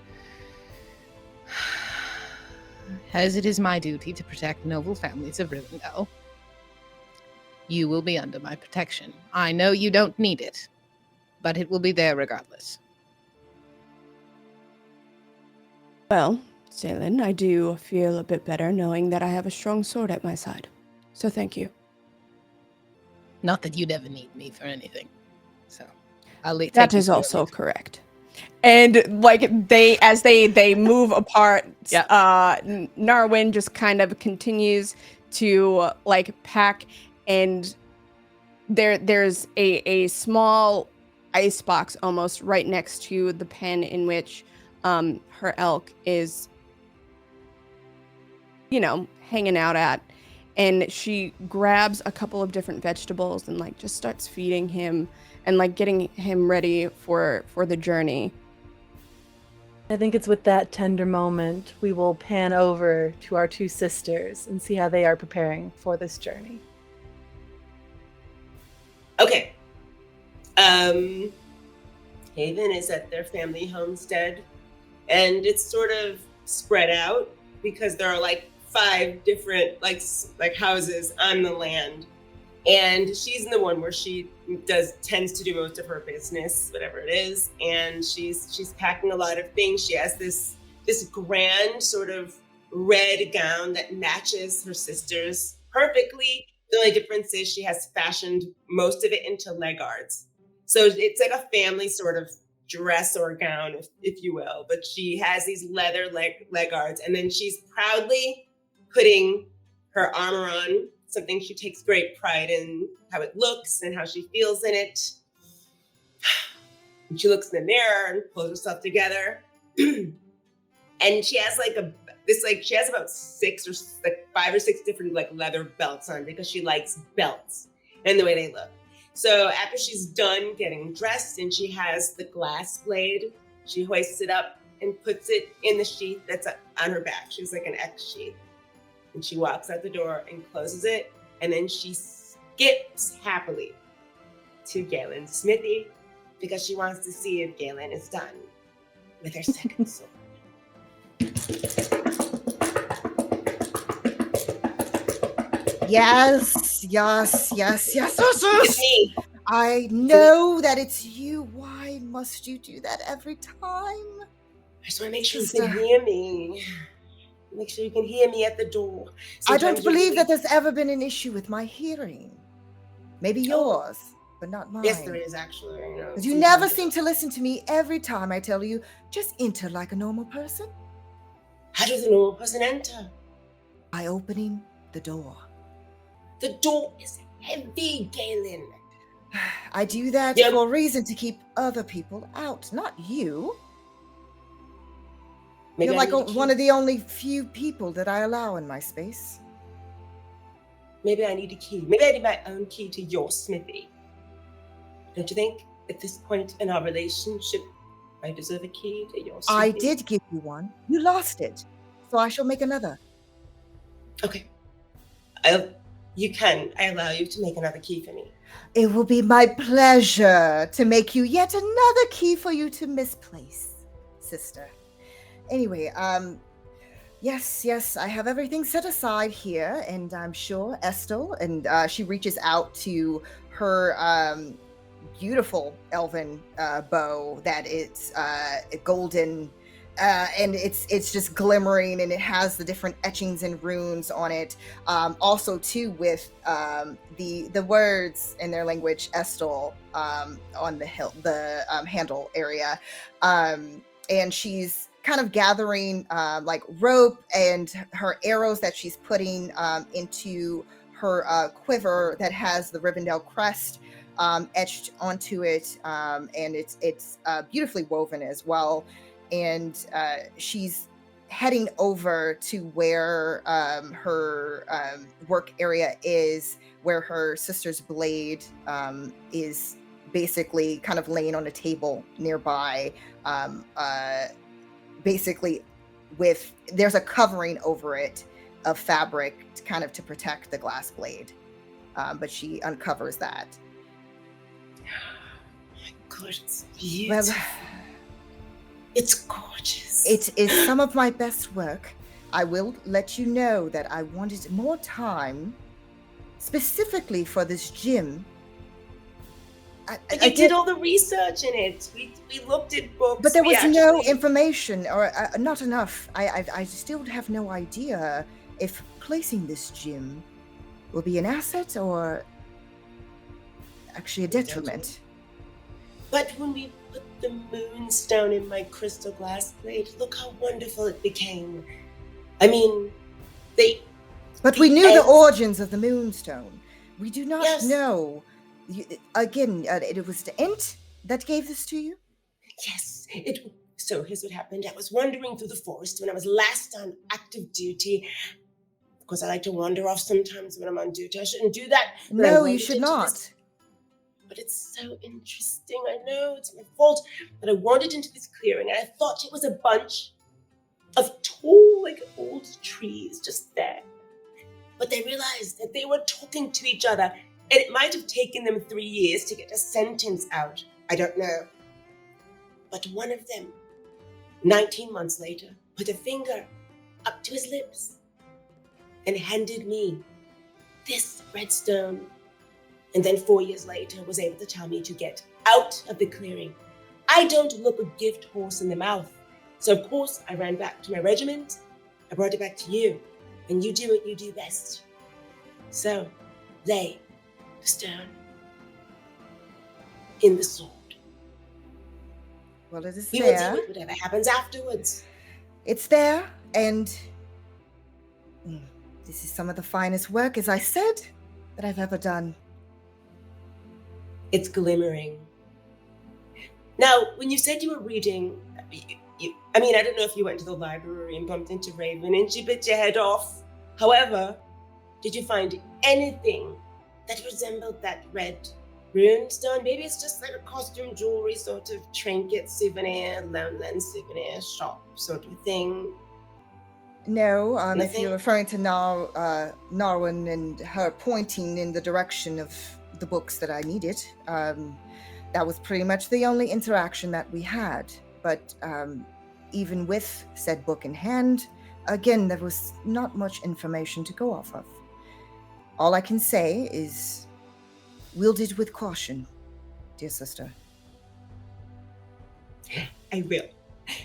as it is my duty to protect noble families of Rivendell, you will be under my protection. I know you don't need it, but it will be there regardless. Well, Celine, I do feel a bit better knowing that I have a strong sword at my side. So thank you. Not that you'd ever need me for anything. So I'll leave. That is also correct. And like they move apart, Narwin just kind of continues to like pack, and there's a small ice box almost right next to the pen in which her elk is, hanging out at. And she grabs a couple of different vegetables and like just starts feeding him and like getting him ready for the journey. I think it's with that tender moment we will pan over to our two sisters and see how they are preparing for this journey. Okay. Haven is at their family homestead, and it's sort of spread out because there are like 5 different like houses on the land, and she's in the one where she tends to do most of her business, whatever it is, and she's packing a lot of things. She has this grand sort of red gown that matches her sister's perfectly. The only difference is she has fashioned most of it into legards, so it's like a family sort of dress or gown, if you will, but she has these leather legards, and then she's proudly putting her armor on, something she takes great pride in how it looks and how she feels in it. And she looks in the mirror and pulls herself together. And she has she has about 5 or 6 different like leather belts on because she likes belts and the way they look. So after she's done getting dressed and she has the glass blade, she hoists it up and puts it in the sheath that's on her back. She's like an X sheath. And she walks out the door and closes it. And then she skips happily to Galen's smithy because she wants to see if Galen is done with her second sword. Yes. It's me. I know that it's you. Why must you do that every time? I just want to make sure you can hear me. Make sure you can hear me at the door. I don't believe that there's ever been an issue with my hearing. Maybe yours, but not mine. Yes, there is actually. Because you never seem to listen to me every time I tell you, just enter like a normal person. How does a normal person enter? By opening the door. The door is heavy, Galen. I do that for a reason, to keep other people out, not you. Maybe you're like one of the only few people that I allow in my space. Maybe I need a key. Maybe I need my own key to your smithy. Don't you think, at this point in our relationship, I deserve a key to your smithy? I did give you one. You lost it. So I shall make another. Okay. I allow you to make another key for me. It will be my pleasure to make you yet another key for you to misplace, sister. Anyway, yes, I have everything set aside here, and I'm sure Estel, and she reaches out to her beautiful elven bow that is golden, and it's just glimmering, and it has the different etchings and runes on it. Also, too, with the words in their language, Estel, on the handle area, and she's kind of gathering like rope and her arrows that she's putting into her quiver that has the Rivendell crest etched onto it, and it's beautifully woven as well. And she's heading over to where her work area is, where her sister's blade is basically kind of laying on a table nearby. Basically, there's a covering over it of fabric to protect the glass blade, but she uncovers that. My God, it's beautiful. Well, it's gorgeous. It is some of my best work. I will let you know that I wanted more time, specifically for this gym. I did all the research in it. We looked at books. But there was no information, or not enough. I still have no idea if placing this gym will be an asset or actually a detriment. But when we put the moonstone in my crystal glass plate, look how wonderful it became. I mean, But we knew the origins of the moonstone. We do not Yes. know. Again, it was the Ent that gave this to you? Yes. So here's what happened. I was wandering through the forest when I was last on active duty. Of course, I like to wander off sometimes when I'm on duty. I shouldn't do that. but I No, you wandered should into not. this- But it's so interesting. I know it's my fault. But I wandered into this clearing and I thought it was a bunch of tall, old trees just there. But I realized that they were talking to each other, and it might have taken them 3 years to get a sentence out. I don't know. But one of them, 19 months later, put a finger up to his lips and handed me this red stone. And then 4 years later was able to tell me to get out of the clearing. I don't look a gift horse in the mouth. So of course I ran back to my regiment. I brought it back to you. And you do what you do best. So lay the stone in the sword. Well, it is We will there. deal with whatever happens afterwards. It's there, and this is some of the finest work, as I said, that I've ever done. It's glimmering. Now, when you said you were reading, I don't know if you went to the library and bumped into Raven and she bit your head off. However, did you find anything that resembled that red runestone? Maybe it's just like a costume jewelry sort of trinket souvenir, lone souvenir shop sort of thing. No, if Nothing? you're referring to Narwin and her pointing in the direction of the books that I needed, that was pretty much the only interaction that we had. But even with said book in hand, again, there was not much information to go off of. All I can say is, wield it with caution, dear sister. I will.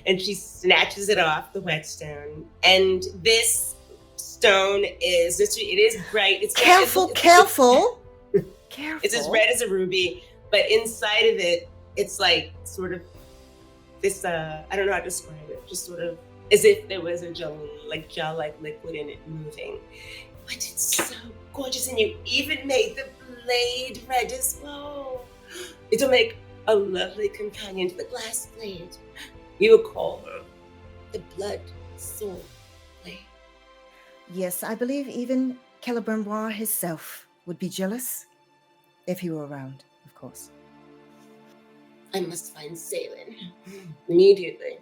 And she snatches it off the whetstone. And this stone it is bright. It's Careful. It's as red as a ruby, but inside of it, it's like sort of this, I don't know how to describe it, just sort of as if there was a gel-like liquid in it moving. But it's so gorgeous, and you even made the blade red as well. It'll make a lovely companion to the glass blade. We will call her the Blood Sword Blade. Yes, I believe even Celebrimbor himself would be jealous if he were around, of course. I must find Salin immediately.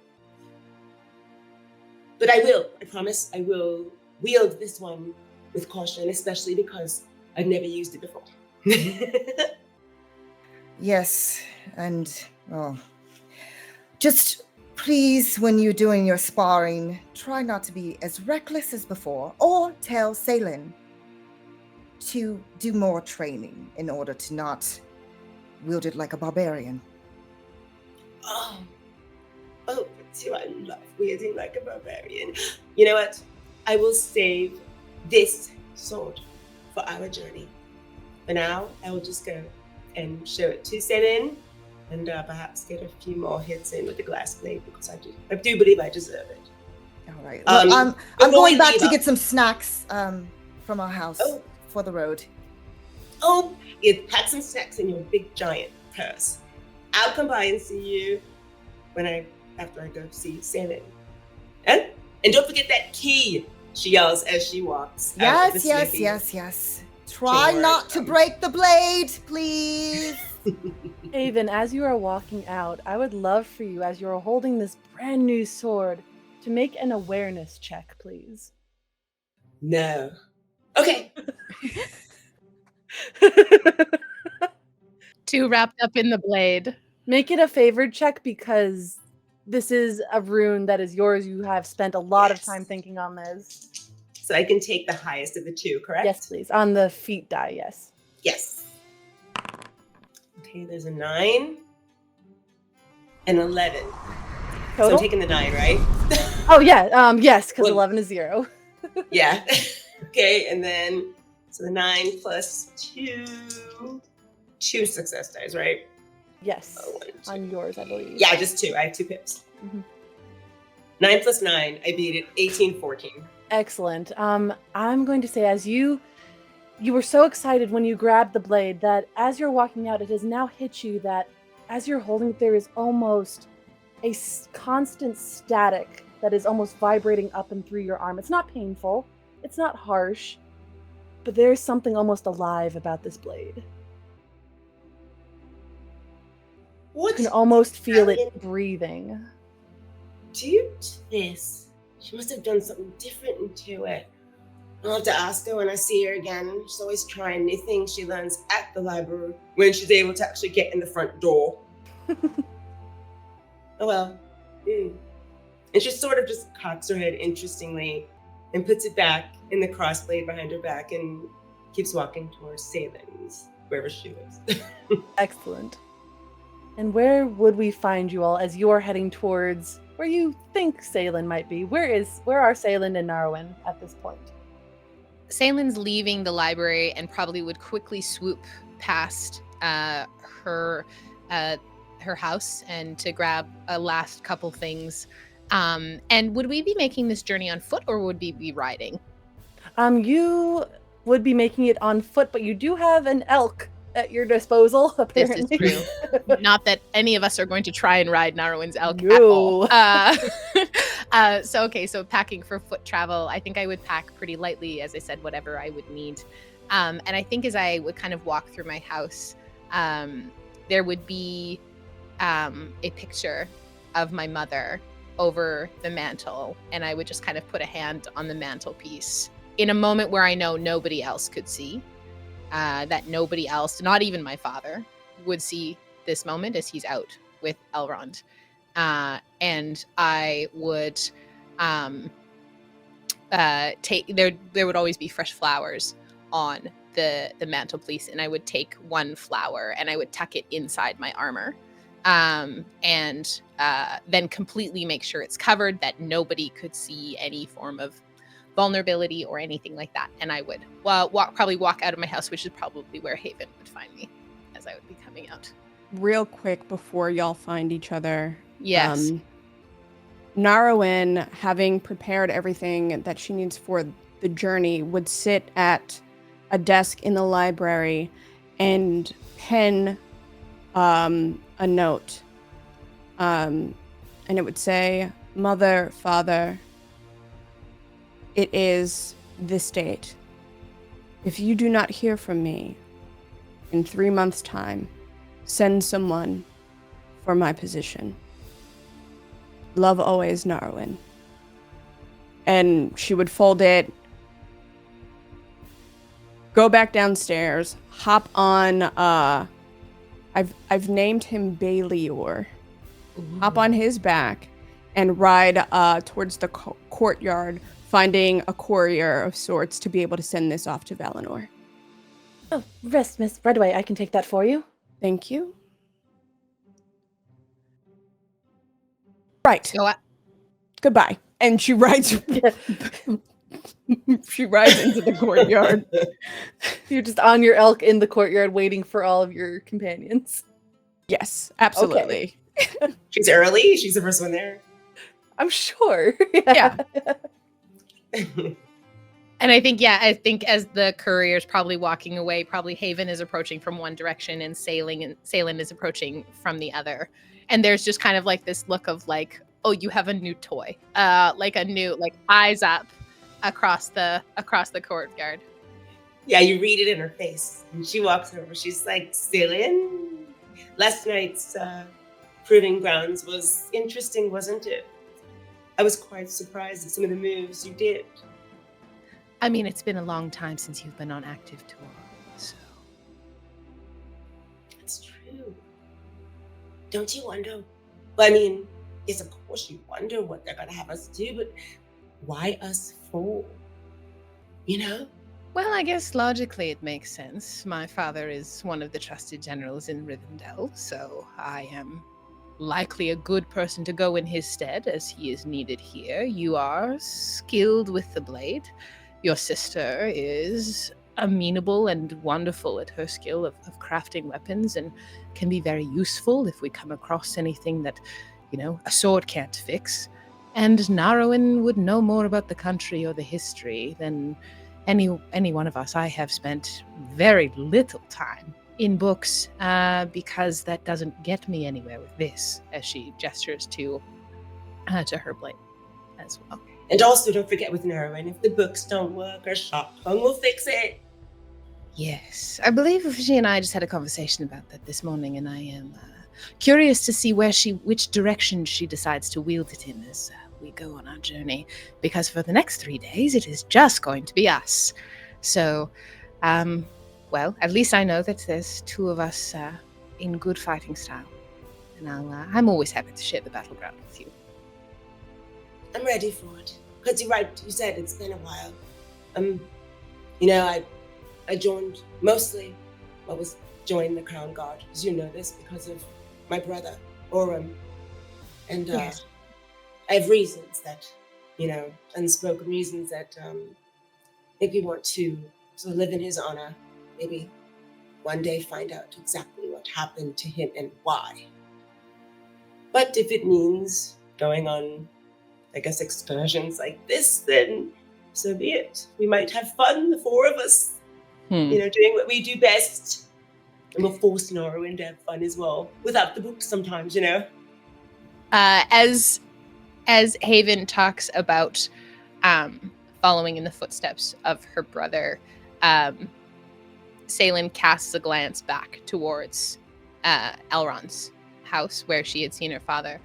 But I promise, I will wield this one with caution, especially because I've never used it before. Yes, and just please, when you're doing your sparring, try not to be as reckless as before, or tell Salin to do more training in order to not wield it like a barbarian. Oh, but do I love wielding like a barbarian. You know what? I will save this sword for our journey. For now, I will just go and show it to Selin and perhaps get a few more hits in with the glass blade because I do believe I deserve it. All right. Well, I'm before going we back leave to up- get some snacks from our house Oh. for the road. Oh, you pack some snacks in your big giant purse. I'll come by and see you after I go see Selin. And don't forget that key, she yells as she walks. out of the smithy. Yes. Try Sure. not to break the blade, please. Haven, as you are walking out, I would love for you, as you are holding this brand new sword, to make an awareness check, please. No. Okay. Too wrapped up in the blade. Make it a favored check because this is a rune that is yours. You have spent a lot of Yes. time thinking on this. So I can take the highest of the two, correct? Yes, please. On the feet die, yes. Yes. Okay, there's a 9 and 11. So Total? I'm taking the 9, right? Oh, yeah. Yes, because Well- 11 is 0. Yeah. Okay, and then So the 9 plus 2, 2 success dice, right? Yes, Oh, 1, 2. on yours, I believe. Yeah, just 2. I have 2 pips. Mhm. 9 plus 9, I beat it. 18, 14. Excellent. I'm going to say, as you were so excited when you grabbed the blade, that as you're walking out, it has now hit you that as you're holding it, there is almost a constant static that is almost vibrating up and through your arm. It's not painful, it's not harsh, but there's something almost alive about this blade. What? You can almost feel it breathing. Due to this, she must have done something different to it. I'll have to ask her when I see her again. She's always trying new things she learns at the library when she's able to actually get in the front door. Oh well. And she sort of just cocks her head interestingly and puts it back in the crossblade behind her back and keeps walking towards Salem's, wherever she lives. Excellent. And where would we find you all as you're heading towards where you think Salen might be? Where are Salen and Narwin at this point? Salen's leaving the library and probably would quickly swoop past her house and to grab a last couple things. And would we be making this journey on foot or would we be riding? You would be making it on foot, but you do have an elk at your disposal, apparently. This is true. Not that any of us are going to try and ride Narwin's elk No. at all. So packing for foot travel, I think I would pack pretty lightly, as I said, whatever I would need. And I think as I would kind of walk through my house, there would be a picture of my mother over the mantle, and I would just kind of put a hand on the mantelpiece in a moment where I know nobody else could see, that nobody else, not even my father, would see this moment as he's out with Elrond. And I would take, there would always be fresh flowers on the mantelpiece, and I would take one flower and I would tuck it inside my armor. And then completely make sure it's covered, that nobody could see any form of vulnerability or anything like that. And I would probably walk out of my house, which is probably where Haven would find me as I would be coming out. Real quick before y'all find each other. Yes. Narwin, having prepared everything that she needs for the journey, would sit at a desk in the library and pen a note. And it would say, "Mother, Father, it is this date. If you do not hear from me in 3 months' time, send someone for my position. Love always, Narwin." And she would fold it, go back downstairs, hop on, I've named him Baelior. Hop on his back and ride towards the courtyard, finding a courier of sorts to be able to send this off to Valinor. Oh, rest, Miss Redway. I can take that for you. Thank you. Right. So Goodbye. And she rides. She rides into the courtyard. You're just on your elk in the courtyard waiting for all of your companions. Yes, absolutely. Okay. She's early. She's the first one there. I'm sure. Yeah. And I think as the courier's probably walking away, probably Haven is approaching from one direction and Salen is approaching from the other. And there's just kind of like this look of like, oh, you have a new toy. Like a new, like, eyes up across the courtyard. Yeah, you read it in her face. And she walks over. She's like, "Salen, last night's proving grounds was interesting, wasn't it? I was quite surprised at some of the moves you did." I mean, it's been a long time since you've been on active tour, so. It's true. Don't you wonder? Well, I mean, yes, of course you wonder what they're going to have us do, but why us for? You know? Well, I guess logically it makes sense. My father is one of the trusted generals in Rivendell, so I am likely a good person to go in his stead, as he is needed here. You are skilled with the blade. Your sister is amenable and wonderful at her skill of crafting weapons, and can be very useful if we come across anything that, a sword can't fix. And Narrowen would know more about the country or the history than any one of us. I have spent very little time in books because that doesn't get me anywhere with this, as she gestures to her blade as well. And also, don't forget with Narrowen, if the books don't work, our shop tongue will fix it. Yes, I believe she and I just had a conversation about that this morning, and I am curious to see which direction she decides to wield it in as we go on our journey, because for the next 3 days it is just going to be us. So, well, at least I know that there's two of us in good fighting style, and I'm always happy to share the battleground with you. I'm ready for it. Because you're right, you said it's been a while. I joined joined the Crown Guard, as you know this, because of my brother, Orem. And Yes. I have reasons that, unspoken reasons that make me want to sort of live in his honor. Maybe one day find out exactly what happened to him and why. But if it means going on, I guess, excursions like this, then so be it. We might have fun, the four of us, doing what we do best. And we'll force Norwin to have fun as well, without the books sometimes, As Haven talks about following in the footsteps of her brother, Salen casts a glance back towards Elrond's house where she had seen her father.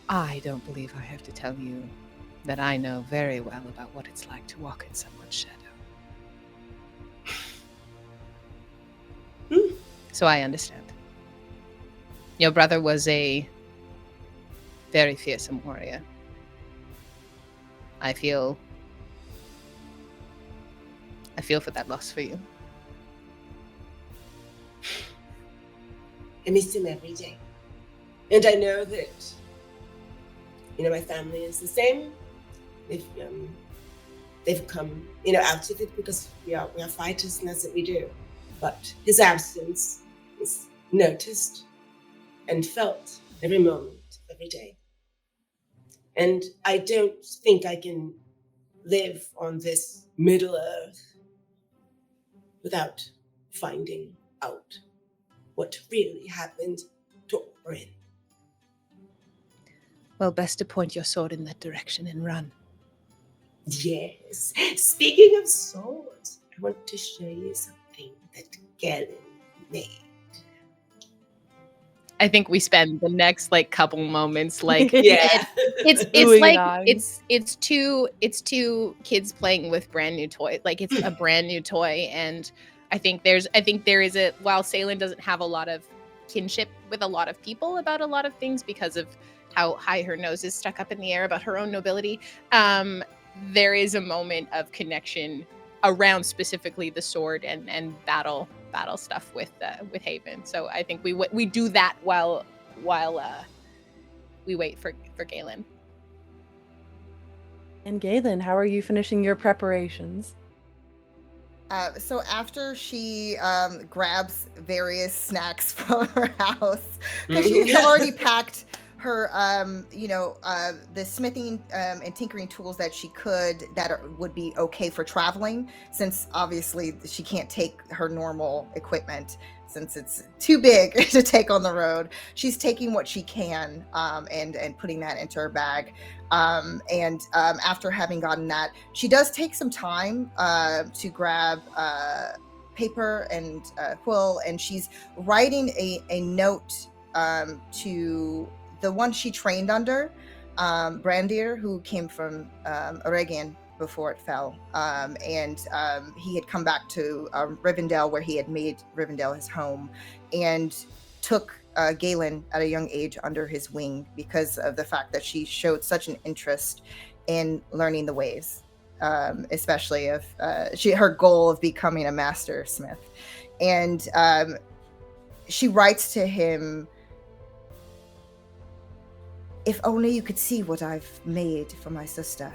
I don't believe I have to tell you that I know very well about what it's like to walk in someone's shadow. So I understand. Your brother was a very fearsome warrior. I feel for that loss for you. I miss him every day. And I know that, my family is the same. They've come, out of it because we are fighters and that's what we do. But his absence is noticed and felt every moment, every day. And I don't think I can live on this Middle Earth without finding out what really happened to Orin. Well, best to point your sword in that direction and run. Yes. Speaking of swords, I want to show you something that Galen made. I think we spend the next couple moments Yeah. it's Oohing like and it's two kids playing with brand new toys. Like it's a brand new toy, and I think there is while Salen doesn't have a lot of kinship with a lot of people about a lot of things because of how high her nose is stuck up in the air about her own nobility, there is a moment of connection around specifically the sword and battle stuff with Haven. So I think we do that while we wait for Galen. And Galen, how are you finishing your preparations? So after she grabs various snacks from her house, because she's already packed her, the smithing and tinkering tools that she could would be okay for traveling, since obviously she can't take her normal equipment since it's too big to take on the road. She's taking what she can and putting that into her bag. After having gotten that, she does take some time to grab paper and quill, and she's writing a note to the one she trained under, Brandir, who came from Oregon before it fell. He had come back to Rivendell, where he had made Rivendell his home, and took Galen at a young age under his wing because of the fact that she showed such an interest in learning the ways, especially of her goal of becoming a master smith. And she writes to him, "If only you could see what I've made for my sister.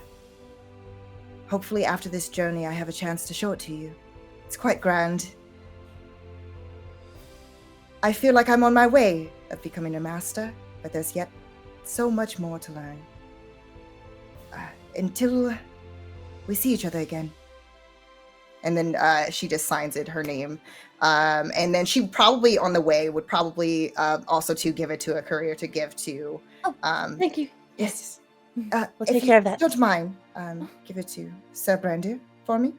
Hopefully after this journey, I have a chance to show it to you. It's quite grand. I feel like I'm on my way of becoming a master, but there's yet so much more to learn. Until we see each other again. And then she just signs it, her name. And then she probably on the way would probably also to give it to a courier to give to. Thank you. Yes. We'll If take you care of that. Don't mind. Give it to Sir Brandu for me.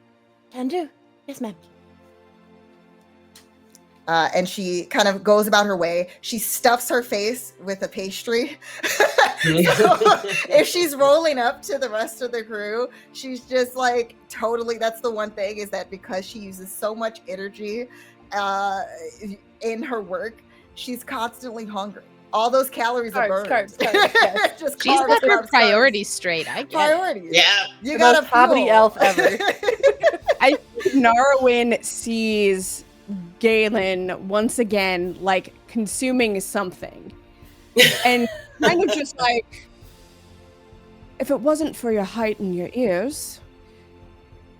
Can do. Yes, ma'am. And she kind of goes about her way. She stuffs her face with a pastry. So if she's rolling up to the rest of the crew, she's just like totally, that's the one thing, is that because she uses so much energy in her work, she's constantly hungry. All those calories are burned. Carbs, yes. Just She's carbs, got her carbs, priorities straight. I carbs. get it. Priorities. Yeah. You The gotta most poverty fuel. elf ever. I think Narwin sees Galen once again, like consuming something, and kind of just like, if it wasn't for your height and your ears,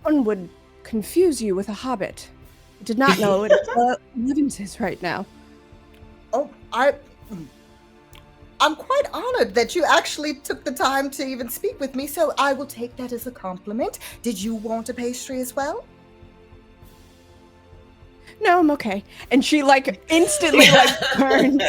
one would confuse you with a hobbit. I did not know it is right now. Oh, I'm quite honored that you actually took the time to even speak with me, so I will take that as a compliment. Did you want a pastry as well? No, I'm okay. And she like instantly like turns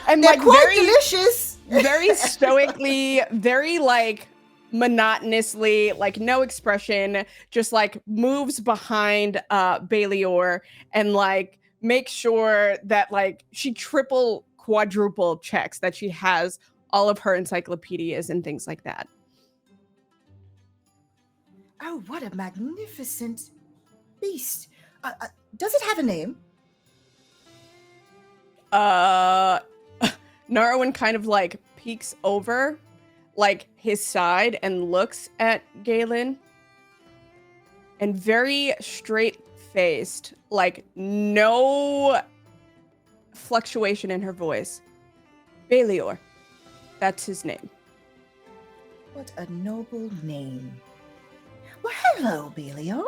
and They're like quite delicious. very stoically, very like monotonously, like no expression, just like moves behind Baelior and like makes sure that like she quadruple checks that she has all of her encyclopedias and things like that. Oh, what a magnificent beast. Does it have a name? Narwin kind of like peeks over like his side and looks at Galen, and very straight faced, like no fluctuation in her voice. Baelior. That's his name. What a noble name. Well, hello, Baelior.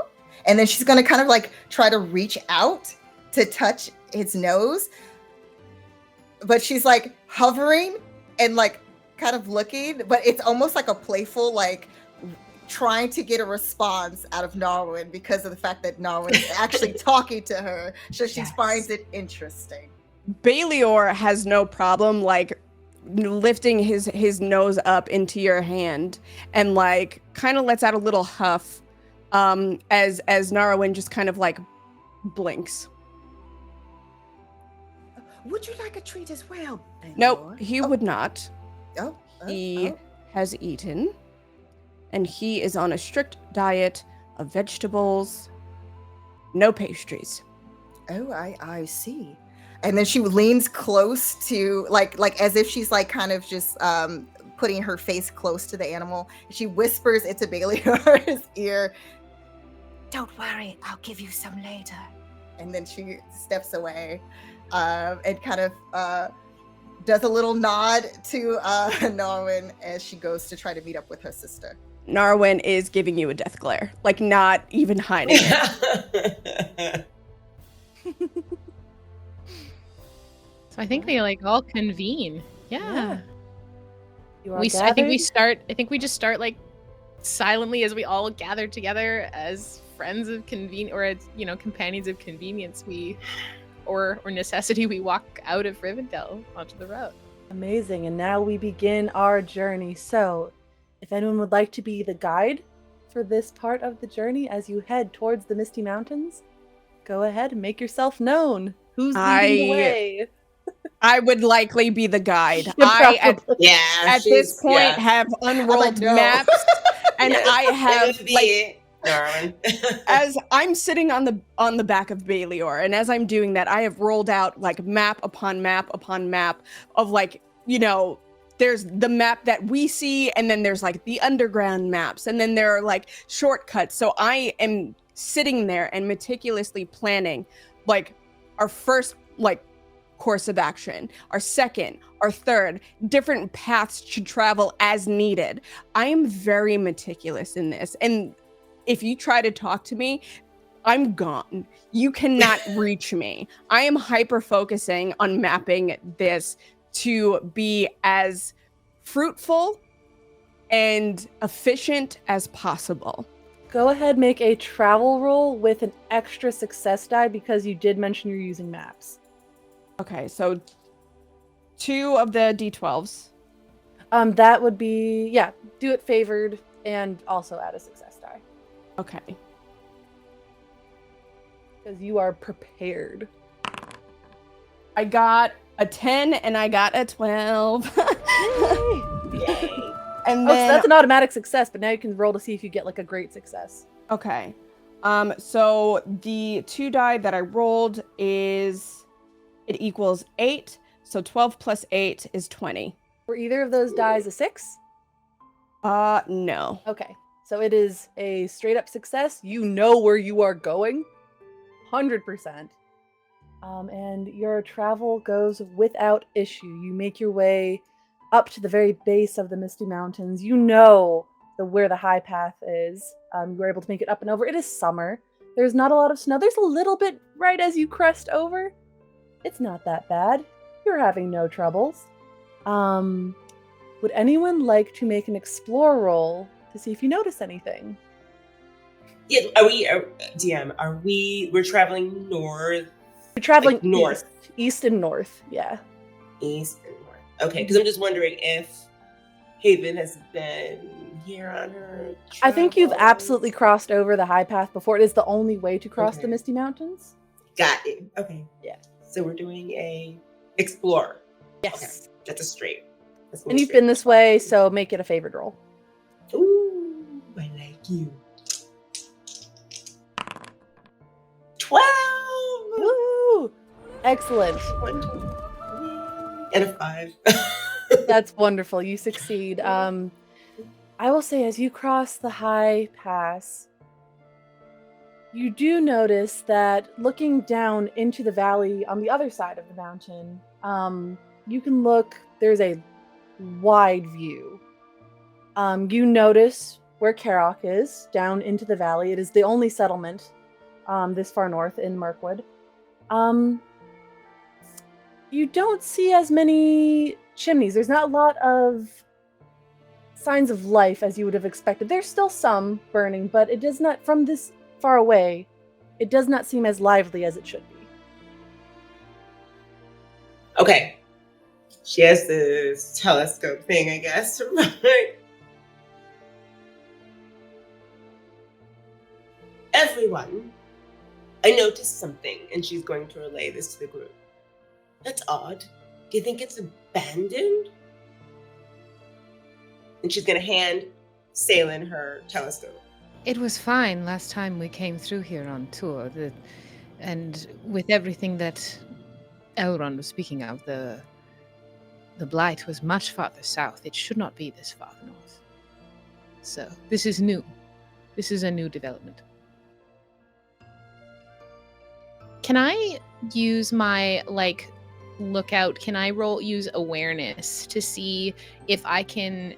And then she's going to kind of like try to reach out to touch his nose. But she's like hovering and like kind of looking, but it's almost like a playful, like trying to get a response out of Narwin because of the fact that Narwin is actually talking to her. So she finds it interesting. Baelior has no problem like lifting his nose up into your hand and like kind of lets out a little huff as Narwin just kind of like blinks. Would you like a treat as well, Baelior? No, he would not. He Oh. has eaten, and he is on a strict diet of vegetables, no pastries. Oh, I see. And then she leans close to like as if she's like kind of just putting her face close to the animal. She whispers into Baelior's ear, "Don't worry, I'll give you some later." And then she steps away and kind of does a little nod to Narwin as she goes to try to meet up with her sister. Narwin is giving you a death glare, like not even hiding it. So I think they like all convene. Yeah. You are I think gathered? I think we just start like silently as we all gather together as friends of convenience, or as, you know, companions of convenience. Or necessity, we walk out of Rivendell onto the road. Amazing. And now we begin our journey. So, if anyone would like to be the guide for this part of the journey as you head towards the Misty Mountains, go ahead and make yourself known. Who's leading the way? I would likely be the guide. Yeah, At this point have unrolled maps, and I have like Darwin. as I'm sitting on the back of Baelior, and as I'm doing that, I have rolled out like map upon map upon map of like, you know, there's the map that we see, and then there's like the underground maps, and then there are like shortcuts. So I am sitting there and meticulously planning like our first like course of action, our second, our third, different paths to travel as needed. I am very meticulous in this. And if you try to talk to me, I'm gone. You cannot reach me. I am hyper focusing on mapping this to be as fruitful and efficient as possible. Go ahead, make a travel roll with an extra success die because you did mention you're using maps. Okay, so 2 of the D12s. That would be, yeah, do it favored and also add a success die Okay. because you are prepared. I got a 10 and I got a 12. Yay. And Oh, so then that's an automatic success, but now you can roll to see if you get like a great success. okay. So the 2 die that I rolled it equals 8. So 12 plus 8 is 20. Were either of those dies a 6? No. Okay, so it is a straight up success. You know where you are going, 100%. And your travel goes without issue. You make your way up to the very base of the Misty Mountains. You know where the high path is. You were able to make it up and over. It is summer. There's not a lot of snow. There's a little bit right as you crest over. It's not that bad. You're having no troubles. Would anyone like to make an explore roll to see if you notice anything? Yeah, we're traveling north? You're traveling Like north. East and north, yeah. East and north. Okay, because I'm just wondering if Haven has been here on her I think you've travels. absolutely crossed over the high path before. It is the only way to cross the Okay. Misty Mountains. Got it. Okay. Yeah. So we're doing a explore. Yes. That's a straight. That's And you've been this way, so make it a favored roll. Ooh, I like you. 12! Woo! Excellent. 1, 2, and a 5. That's wonderful. You succeed. I will say, as you cross the high pass, you do notice that looking down into the valley on the other side of the mountain, you can look, there's a wide view. You notice where Karok is, down into the valley. It is the only settlement this far north in Mirkwood. You don't see as many chimneys. There's not a lot of signs of life as you would have expected. There's still some burning, but it does not, from this far away, it does not seem as lively as it should be. Okay. She has this telescope thing, I guess. Right. Everyone, I noticed something, and she's going to relay this to the group. That's odd. Do you think it's abandoned? And she's going to hand Salen her telescope. It was fine last time we came through here on tour. And with everything that Elrond was speaking of, the blight was much farther south. It should not be this far north. So this is new. This is a new development. Can I use my lookout? Can I use awareness to see if I can?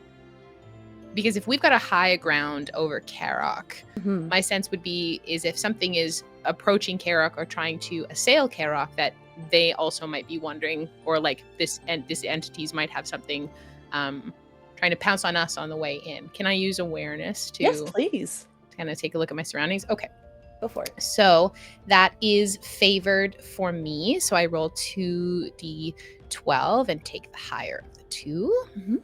Because if we've got a high ground over Karok, my sense would be is if something is approaching Karok or trying to assail Karok, that they also might be wondering, or this entities might have something trying to pounce on us on the way in. Can I use awareness to Yes, please. kind of take a look at my surroundings? Okay. Go for it. So that is favored for me. So I roll 2d12 and take the higher of the 2.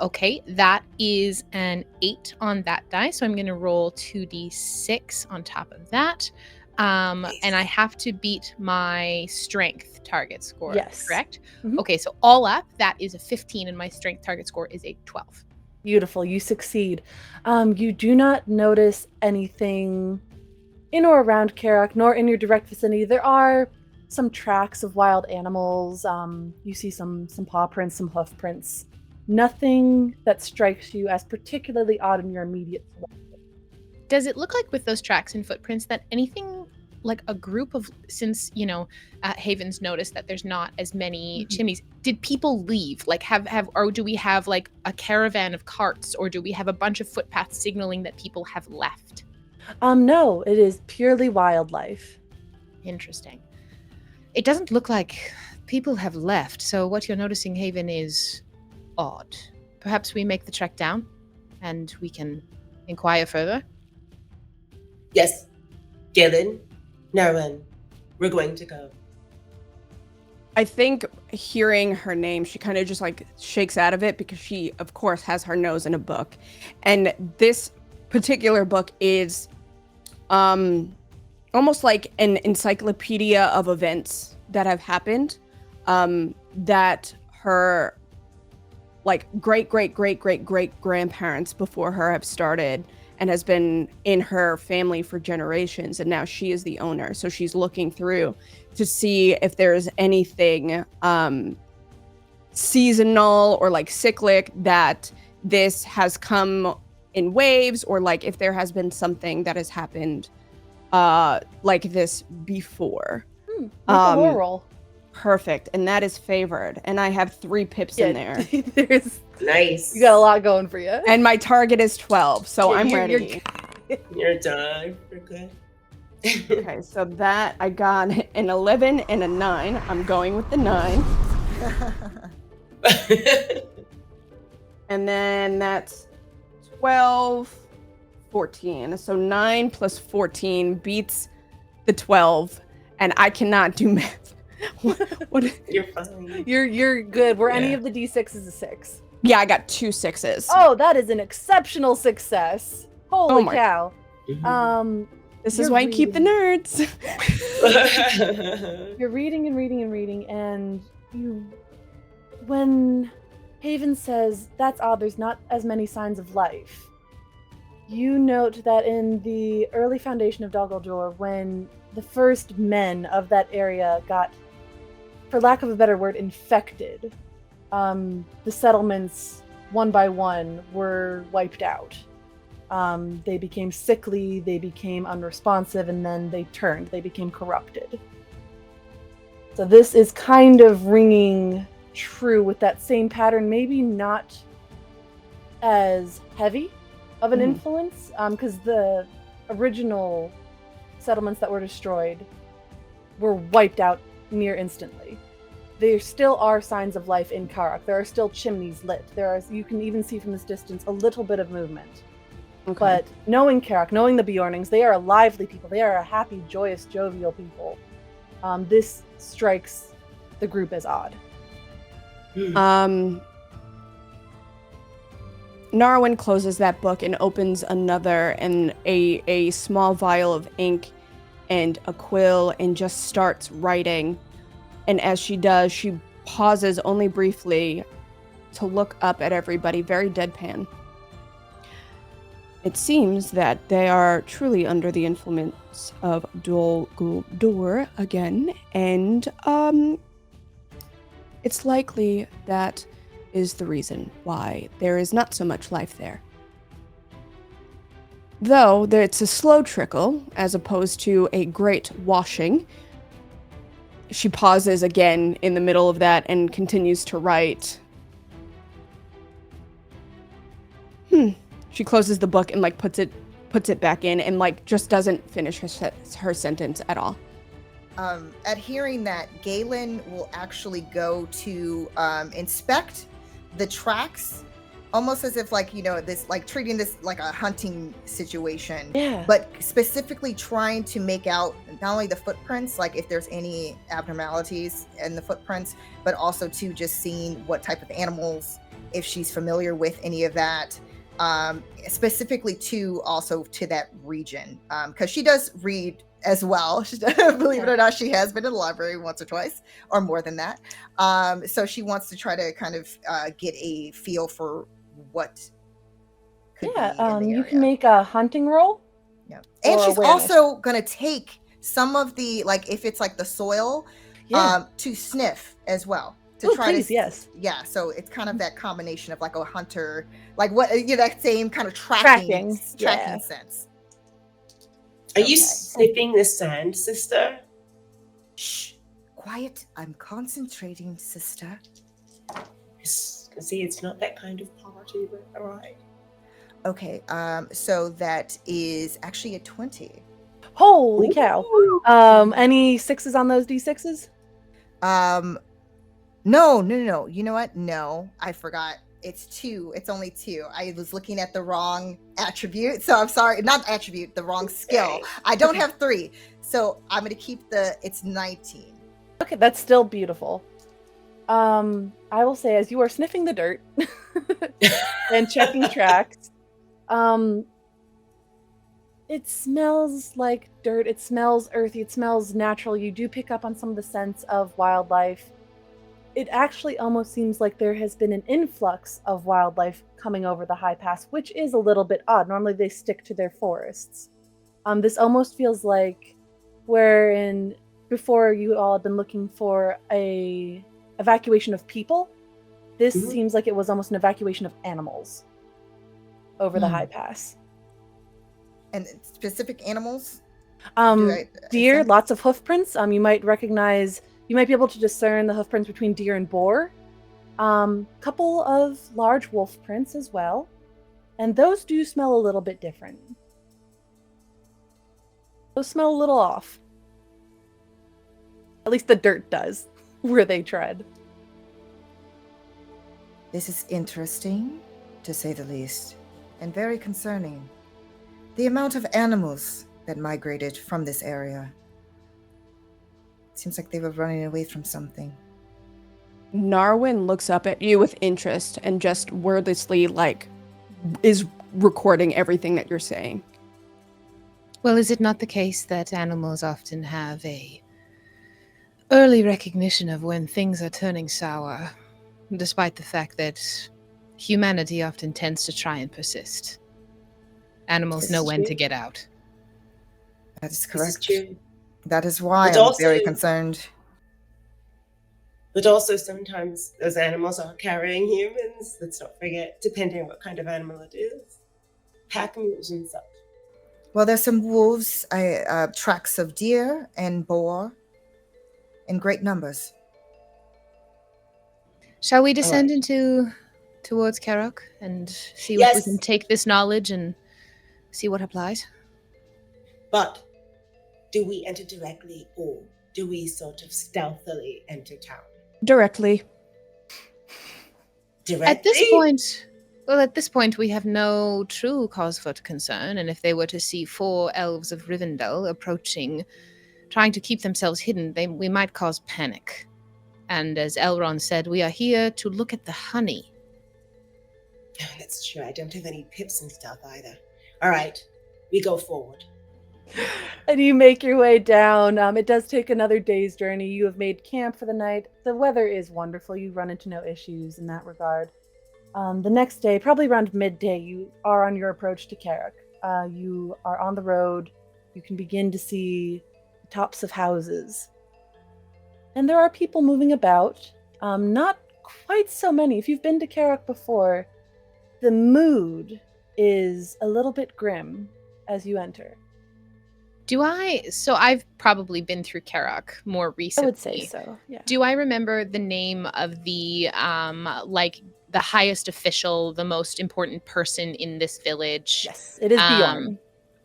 Okay, that is an 8 on that die. So I'm going to roll 2d6 on top of that. And I have to beat my strength target score, Yes. correct? Mhm. Okay, so all up, that is a 15, and my strength target score is a 12. Beautiful. You succeed. You do not notice anything in or around Karok, nor in your direct vicinity. There are some tracks of wild animals. You see some paw prints, some hoof prints. Nothing that strikes you as particularly odd in your immediate surroundings. Does it look like with those tracks and footprints that anything like a group of, since Haven's noticed that there's not as many chimneys, did people leave? Like or do we have like a caravan of carts, or do we have a bunch of footpaths signaling that people have left? No, it is purely wildlife. Interesting. It doesn't look like people have left, so what you're noticing, Haven, is odd. Perhaps we make the trek down and we can inquire further. Yes, Galen, Narwin, we're going to go. I think hearing her name, she kind of just like shakes out of it because she, of course, has her nose in a book. And this particular book is almost like an encyclopedia of events that have happened that her like great grandparents before her have started and has been in her family for generations, and now she is the owner. So she's looking through to see if there's anything seasonal or like cyclic that this has come in waves, or like if there has been something that has happened like this before. Make a horror roll. Perfect. And that is favored. And I have 3 pips in there. There's Nice. You got a lot going for you. And my target is 12, so I'm ready. You're done. You're good. Okay, so that I got an 11 and a 9. I'm going with the 9. And then that's 12, 14. So 9 plus 14 beats the 12, and I cannot do math. what? You're fine. You're good. Were any of the D6 is a 6? Yeah, I got 2 6s. Oh, that is an exceptional success. Holy my- cow. This is why you keep the nerds. You're reading and reading and reading, and when Haven says, that's odd, there's not as many signs of life, you note that in the early foundation of Dol Guldur, when the first men of that area got, for lack of a better word, infected, the settlements, one by one, were wiped out. They became sickly, they became unresponsive, and then they became corrupted. So this is kind of ringing true with that same pattern, maybe not as heavy of an influence, because the original settlements that were destroyed were wiped out near instantly. There still are signs of life in Karak. There are still chimneys lit. You can even see from this distance a little bit of movement. Okay. But knowing Karak, knowing the Bjornings, they are a lively people. They are a happy, joyous, jovial people. This strikes the group as odd. Narwin closes that book and opens another, and a small vial of ink and a quill, and just starts writing. And as she does, she pauses only briefly to look up at everybody, very deadpan. It seems that they are truly under the influence of Dol Guldur again, and it's likely that is the reason why there is not so much life there. Though it's a slow trickle as opposed to a great washing. She pauses again in the middle of that and continues to write. She closes the book and like puts it back in, and like just doesn't finish her sentence at all. At hearing that, Galen will actually go to inspect the tracks, almost as if this treating this like a hunting situation. Yeah. But specifically trying to make out not only the footprints, like if there's any abnormalities in the footprints, but also to just seeing what type of animals, if she's familiar with any of that. Specifically to that region, because she does read as well. Believe it or not, she has been in the library once or twice, or more than that. So she wants to try to kind of get a feel for what could be in the area. You can make a hunting roll. Yeah, and she's awareness. also gonna take some of the, like, if it's like the soil, to sniff as well. To try to, yes. Yeah, so it's kind of that combination of like a hunter, like what that same kind of tracking sense. Are you Okay. sniffing the sand, sister? Shh. Quiet. I'm concentrating, sister. See, it's not that kind of party, but all right. Okay. So that is actually a 20. Holy cow. Any sixes on those D6s? No. You know what? No, I forgot. It's 2. It's only 2. I was looking at the wrong attribute. So I'm sorry. Not attribute, the wrong skill. Okay. I don't have 3. So I'm going to keep it's 19. Okay, that's still beautiful. I will say, as you are sniffing the dirt and checking tracks, it smells like dirt. It smells earthy. It smells natural. You do pick up on some of the scents of wildlife. It actually almost seems like there has been an influx of wildlife coming over the high pass, which is a little bit odd. Normally they stick to their forests. This almost feels like wherein before you all had been looking for a evacuation of people, this seems like it was almost an evacuation of animals over the high pass. And specific animals? Deer, lots of hoof prints. You might be able to discern the hoof prints between deer and boar. Couple of large wolf prints as well. And those do smell a little bit different. Those smell a little off. At least the dirt does, where they tread. This is interesting, to say the least, and very concerning. The amount of animals that migrated from this area. Seems like they were running away from something. Narwin looks up at you with interest and just wordlessly, is recording everything that you're saying. Well, is it not the case that animals often have a early recognition of when things are turning sour, despite the fact that humanity often tends to try and persist? Animals This know is when true. to get out. That is This correct. is true. That is why But I'm also- very concerned. But also sometimes those animals are carrying humans. Let's not forget, depending on what kind of animal it is. Pack mules and such. Well, there's some wolves, tracks of deer and boar in great numbers. Shall we descend towards Karok and see if we Yes. can take this knowledge and see what applies? But do we enter directly or do we sort of stealthily enter town? Directly. Directly? At this point, we have no true cause for concern, and if they were to see 4 elves of Rivendell approaching, trying to keep themselves hidden, we might cause panic. And as Elrond said, we are here to look at the honey. Oh, that's true. I don't have any pips and stuff either. All right, we go forward. And you make your way down. It does take another day's journey. You have made camp for the night. The weather is wonderful. You run into no issues in that regard. The next day, probably around midday, you are on your approach to Karok. You are on the road. You can begin to see the tops of houses. And there are people moving about. Not quite so many. If you've been to Karok before, the mood is a little bit grim as you enter. So I've probably been through Karok more recently. I would say so, yeah. Do I remember the name of the the highest official, the most important person in this village? Yes, it is Bjorn.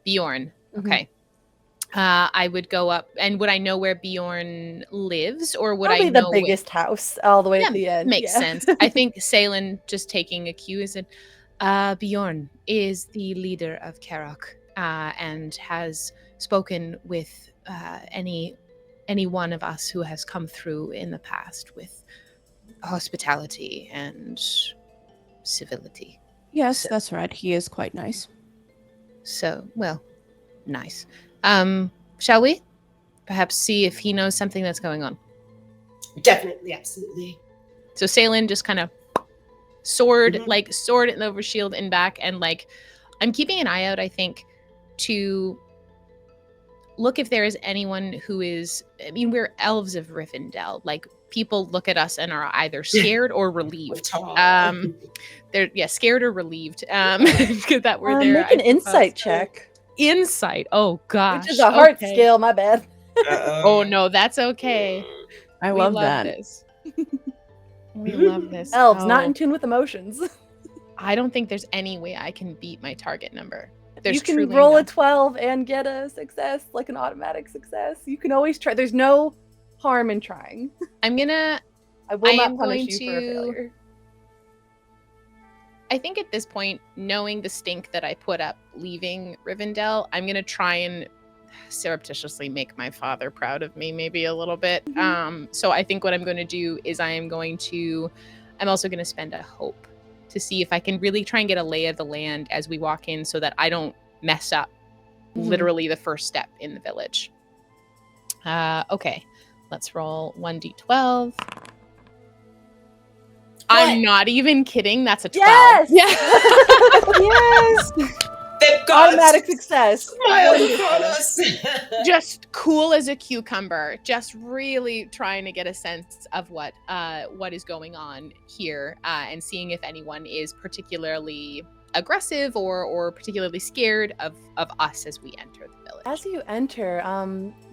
Bjorn. Mhm. Okay. I would go up, and would I know where Bjorn lives, or would Probably I know the biggest house all the way at the end. Makes yeah. sense. I think Salen, just taking a cue, is it? Bjorn is the leader of Karok, and has spoken with any one of us who has come through in the past with hospitality and civility. Yes, that's right. He is quite nice. So, well, nice. Shall we perhaps see if he knows something that's going on? Definitely, absolutely. So Salen just kind of sword and over shield and back, and I'm keeping an eye out, I think, to look if there is anyone who is, we're elves of Rivendell. People look at us and are either scared or relieved. They're scared or relieved. That we're there. Make an insight check. Insight. Oh gosh. Which is a heart okay. skill, my bad. Oh no, that's okay. I We love love that. this. We love this. Elves, not Oh, in tune with emotions. I don't think there's any way I can beat my target number. There's You can truly roll no. a 12 and get a success, like an automatic success. You can always try. There's no harm in trying. I'm gonna. I will I not am punish going you for a to- failure. I think at this point, knowing the stink that I put up leaving Rivendell, I'm gonna try and surreptitiously make my father proud of me, maybe a little bit. So I think what I'm going to do is I'm also going to spend a hope to see if I can really try and get a lay of the land as we walk in, so that I don't mess up literally the first step in the village. Okay, let's roll 1d12. I'm not even kidding. That's a 12. Yes! Yes. They've got Automatic success. Smile Wonderful. upon us. Just cool as a cucumber. Just really trying to get a sense of what is going on here, and seeing if anyone is particularly aggressive or particularly scared of us as we enter the village. As you enter,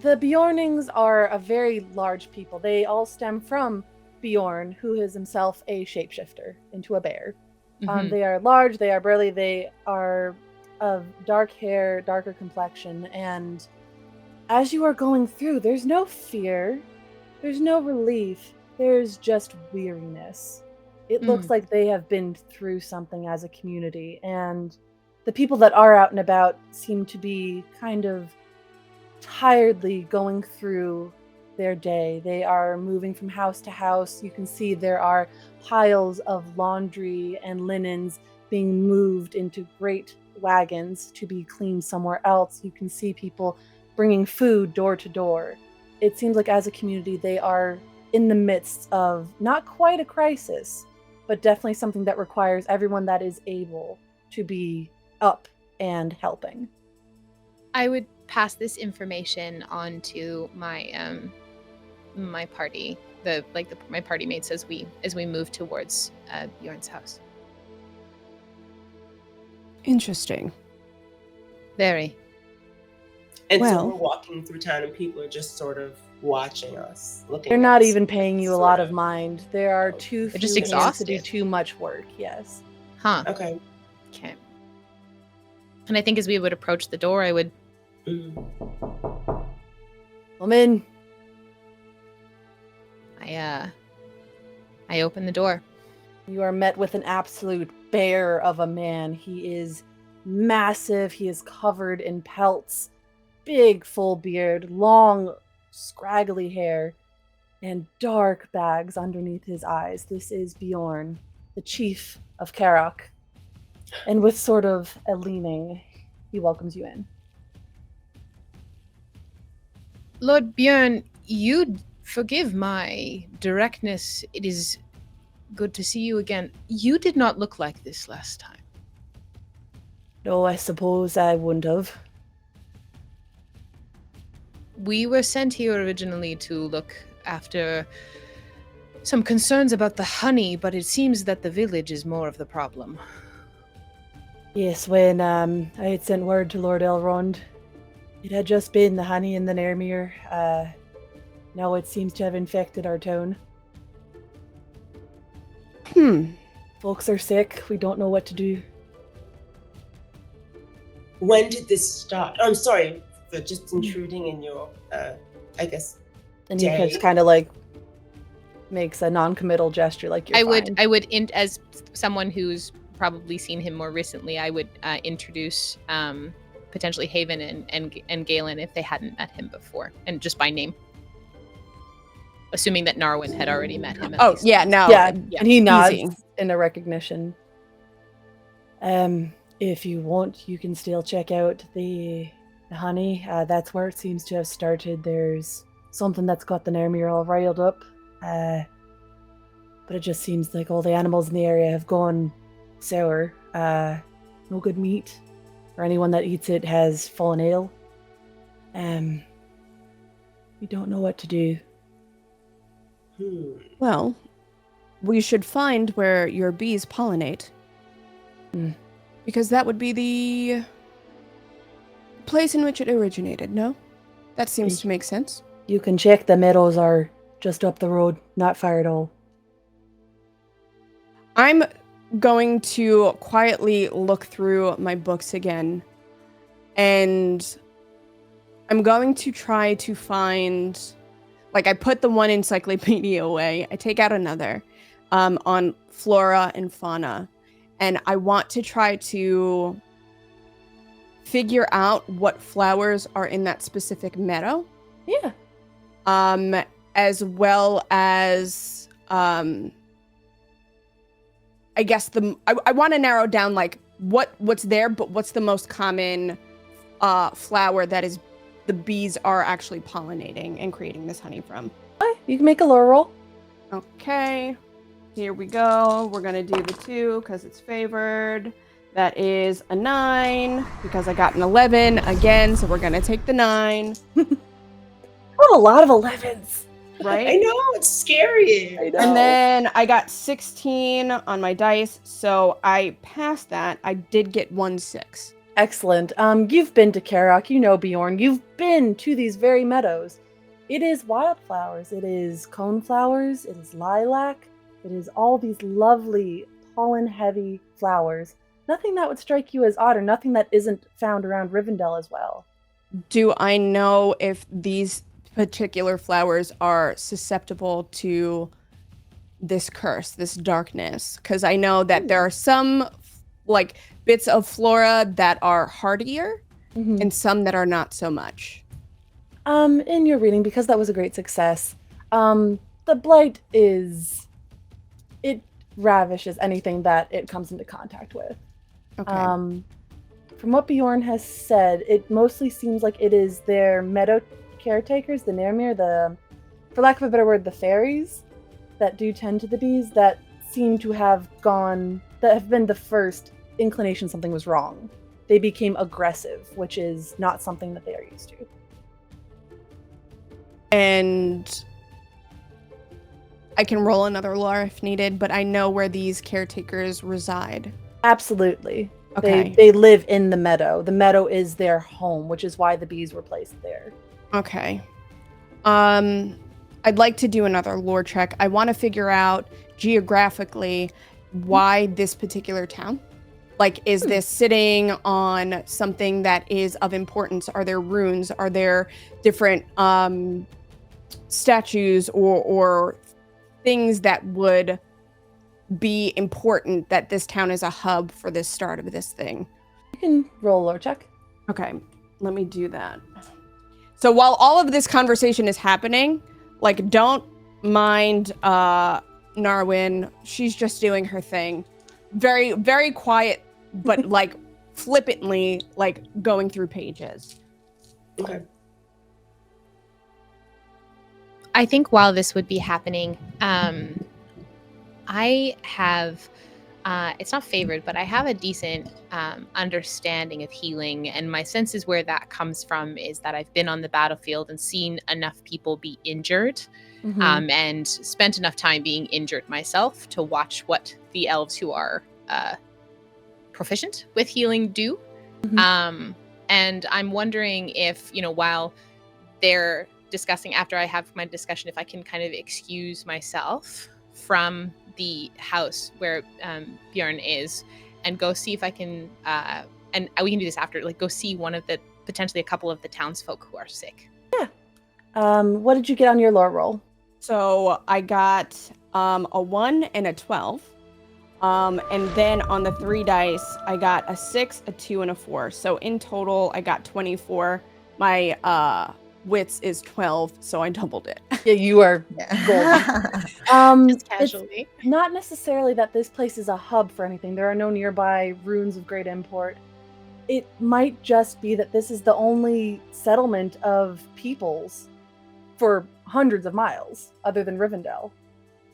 the Bjornings are a very large people. They all stem from Bjorn, who is himself a shapeshifter into a bear. Mhm. They are large, they are burly, they are of dark hair, darker complexion, and as you are going through, there's no fear, there's no relief, there's just weariness. It looks like they have been through something as a community, and the people that are out and about seem to be kind of tiredly going through their day. They are moving from house to house. You can see there are piles of laundry and linens being moved into great wagons to be cleaned somewhere else. You can see people bringing food door to door. It seems like as a community, they are in the midst of not quite a crisis, but definitely something that requires everyone that is able to be up and helping. I would pass this information on to my my party, my party mates as we move towards Bjorn's house. Interesting. Very. And so Well- we're walking through town and people are just sort of watching us, looking They're at not us. even paying you a lot of mind. There are too They're few just hands to do exhausted. too much work, yes. Huh. Okay. Okay. And I think as we would approach the door, I would Mm. Come in. I open the door. You are met with an absolute bear of a man. He is massive. He is covered in pelts, big full beard, long scraggly hair, and dark bags underneath his eyes. This is Bjorn, the chief of Karok. And with sort of a leaning, he welcomes you in. Lord Bjorn, you forgive my directness. It is good to see you again. You did not look like this last time. No, I suppose I wouldn't have. We were sent here originally to look after some concerns about the honey, but it seems that the village is more of the problem. Yes, when I had sent word to Lord Elrond, it had just been the honey in the Nairmere. Now it seems to have infected our town. Folks are sick. We don't know what to do. When did this start? I'm sorry for just intruding in your, I guess. And he Day. just kind of like makes a non-committal gesture, like you're fine. I would as someone who's probably seen him more recently, I would introduce potentially Haven and Galen if they hadn't met him before, and just by name. Assuming that Narwin had already met him. At Oh, least. yeah, no. Yeah, and he nods Easy. in a recognition. If you want, you can still check out the honey. That's where it seems to have started. There's something that's got the Nairmere all riled up. But it just seems like all the animals in the area have gone sour. No good meat, or anyone that eats it has fallen ill. We don't know what to do. Well, we should find where your bees pollinate. Because that would be place in which it originated, no? That seems to make sense. You can check, the meadows are just up the road, not far at all. I'm going to quietly look through my books again, and I'm going to try to find, like, I put the one encyclopedia away, I take out another on flora and fauna, and I want to try to figure out what flowers are in that specific meadow. Yeah. As well as I guess I want to narrow down like what's there, but what's the most common flower that is the bees are actually pollinating and creating this honey from. Okay, you can make a lore roll. Okay, here we go. We're gonna do the 2 because it's favored. That is a 9 because I got an 11 again, so we're gonna take the 9. Oh, a lot of 11s. Right? I know, it's scary. I know. And then I got 16 on my dice, so I passed that. I did get 1 6. Excellent. You've been to Karok, you know, Bjorn. You've been to these very meadows. It is wildflowers. It is coneflowers. It is lilac. It is all these lovely pollen-heavy flowers. Nothing that would strike you as odd, or nothing that isn't found around Rivendell as well. Do I know if these particular flowers are susceptible to this curse, this darkness? Because I know that there are some like bits of flora that are hardier and some that are not so much. In your reading, because that was a great success, the blight it ravishes anything that it comes into contact with. Okay. From what Bjorn has said, it mostly seems like it is their meadow caretakers, the Nairmir, for lack of a better word, the fairies that do tend to the bees that seem to have been the first inclination something was wrong. They became aggressive, which is not something that they are used to. And I can roll another lore if needed, but I know where these caretakers reside. Absolutely. Okay. They live in the meadow. The meadow is their home, which is why the bees were placed there. Okay. I'd like to do another lore check. I want to figure out geographically why this particular town. Like, is this sitting on something that is of importance? Are there runes? Are there different statues or things that would be important that this town is a hub for this start of this thing? You can roll a lore check. Okay, let me do that. So while all of this conversation is happening, like, don't mind Narwin. She's just doing her thing. Very, very quiet, but like flippantly, like going through pages. Okay. I think while this would be happening, I have, it's not favored, but I have a decent understanding of healing. And my sense is where that comes from is that I've been on the battlefield and seen enough people be injured and spent enough time being injured myself to watch what the elves who are proficient with healing do. And I'm wondering if, while they're discussing, after I have my discussion, if I can kind of excuse myself from the house where Bjorn is and go see if I can, and we can do this after, like go see potentially a couple of the townsfolk who are sick. Yeah. What did you get on your lore roll? So I got a 1 and a 12. And then on the 3 dice, I got a 6, a 2, and a 4. So in total, I got 24. My wits is 12, so I doubled it. Yeah, you are golden. Just casually. It's not necessarily that this place is a hub for anything. There are no nearby runes of great import. It might just be that this is the only settlement of peoples for hundreds of miles, other than Rivendell.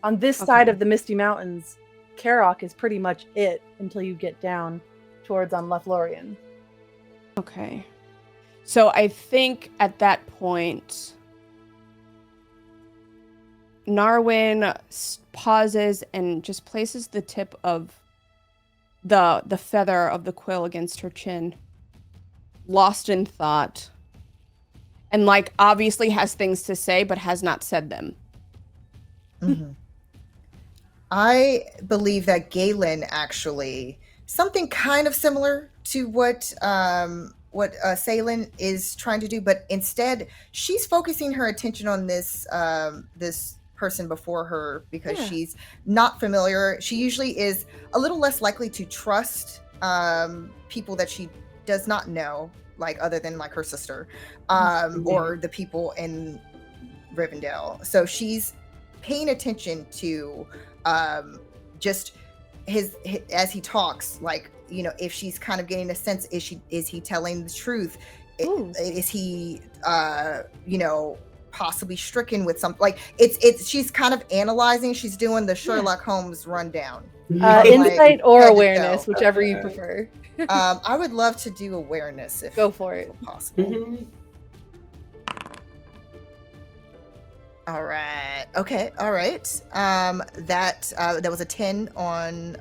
On this side of the Misty Mountains, Karok is pretty much it until you get down towards Lothlorien. Okay. So I think at that point, Narwin pauses and just places the tip of the feather of the quill against her chin. lost in thought. And, like, obviously has things to say, but has not said them. Mhm. I believe that Galen actually something kind of similar to what Salen is trying to do, but instead she's focusing her attention on this person before her because Yeah. she's not familiar. She usually is a little less likely to trust people that she does not know, like other than like her sister, or the people in Rivendell. So she's paying attention to just his as he talks, like, you know, if she's kind of getting a sense, is he telling the truth? Ooh. Is he you know, possibly stricken with something? Like it's she's kind of analyzing. She's doing the Sherlock Holmes rundown. Insight or head to awareness, toe. whichever you prefer. I would love to do awareness if Go for it. possible. Mhm. All right. Okay. All right. That was a 10 on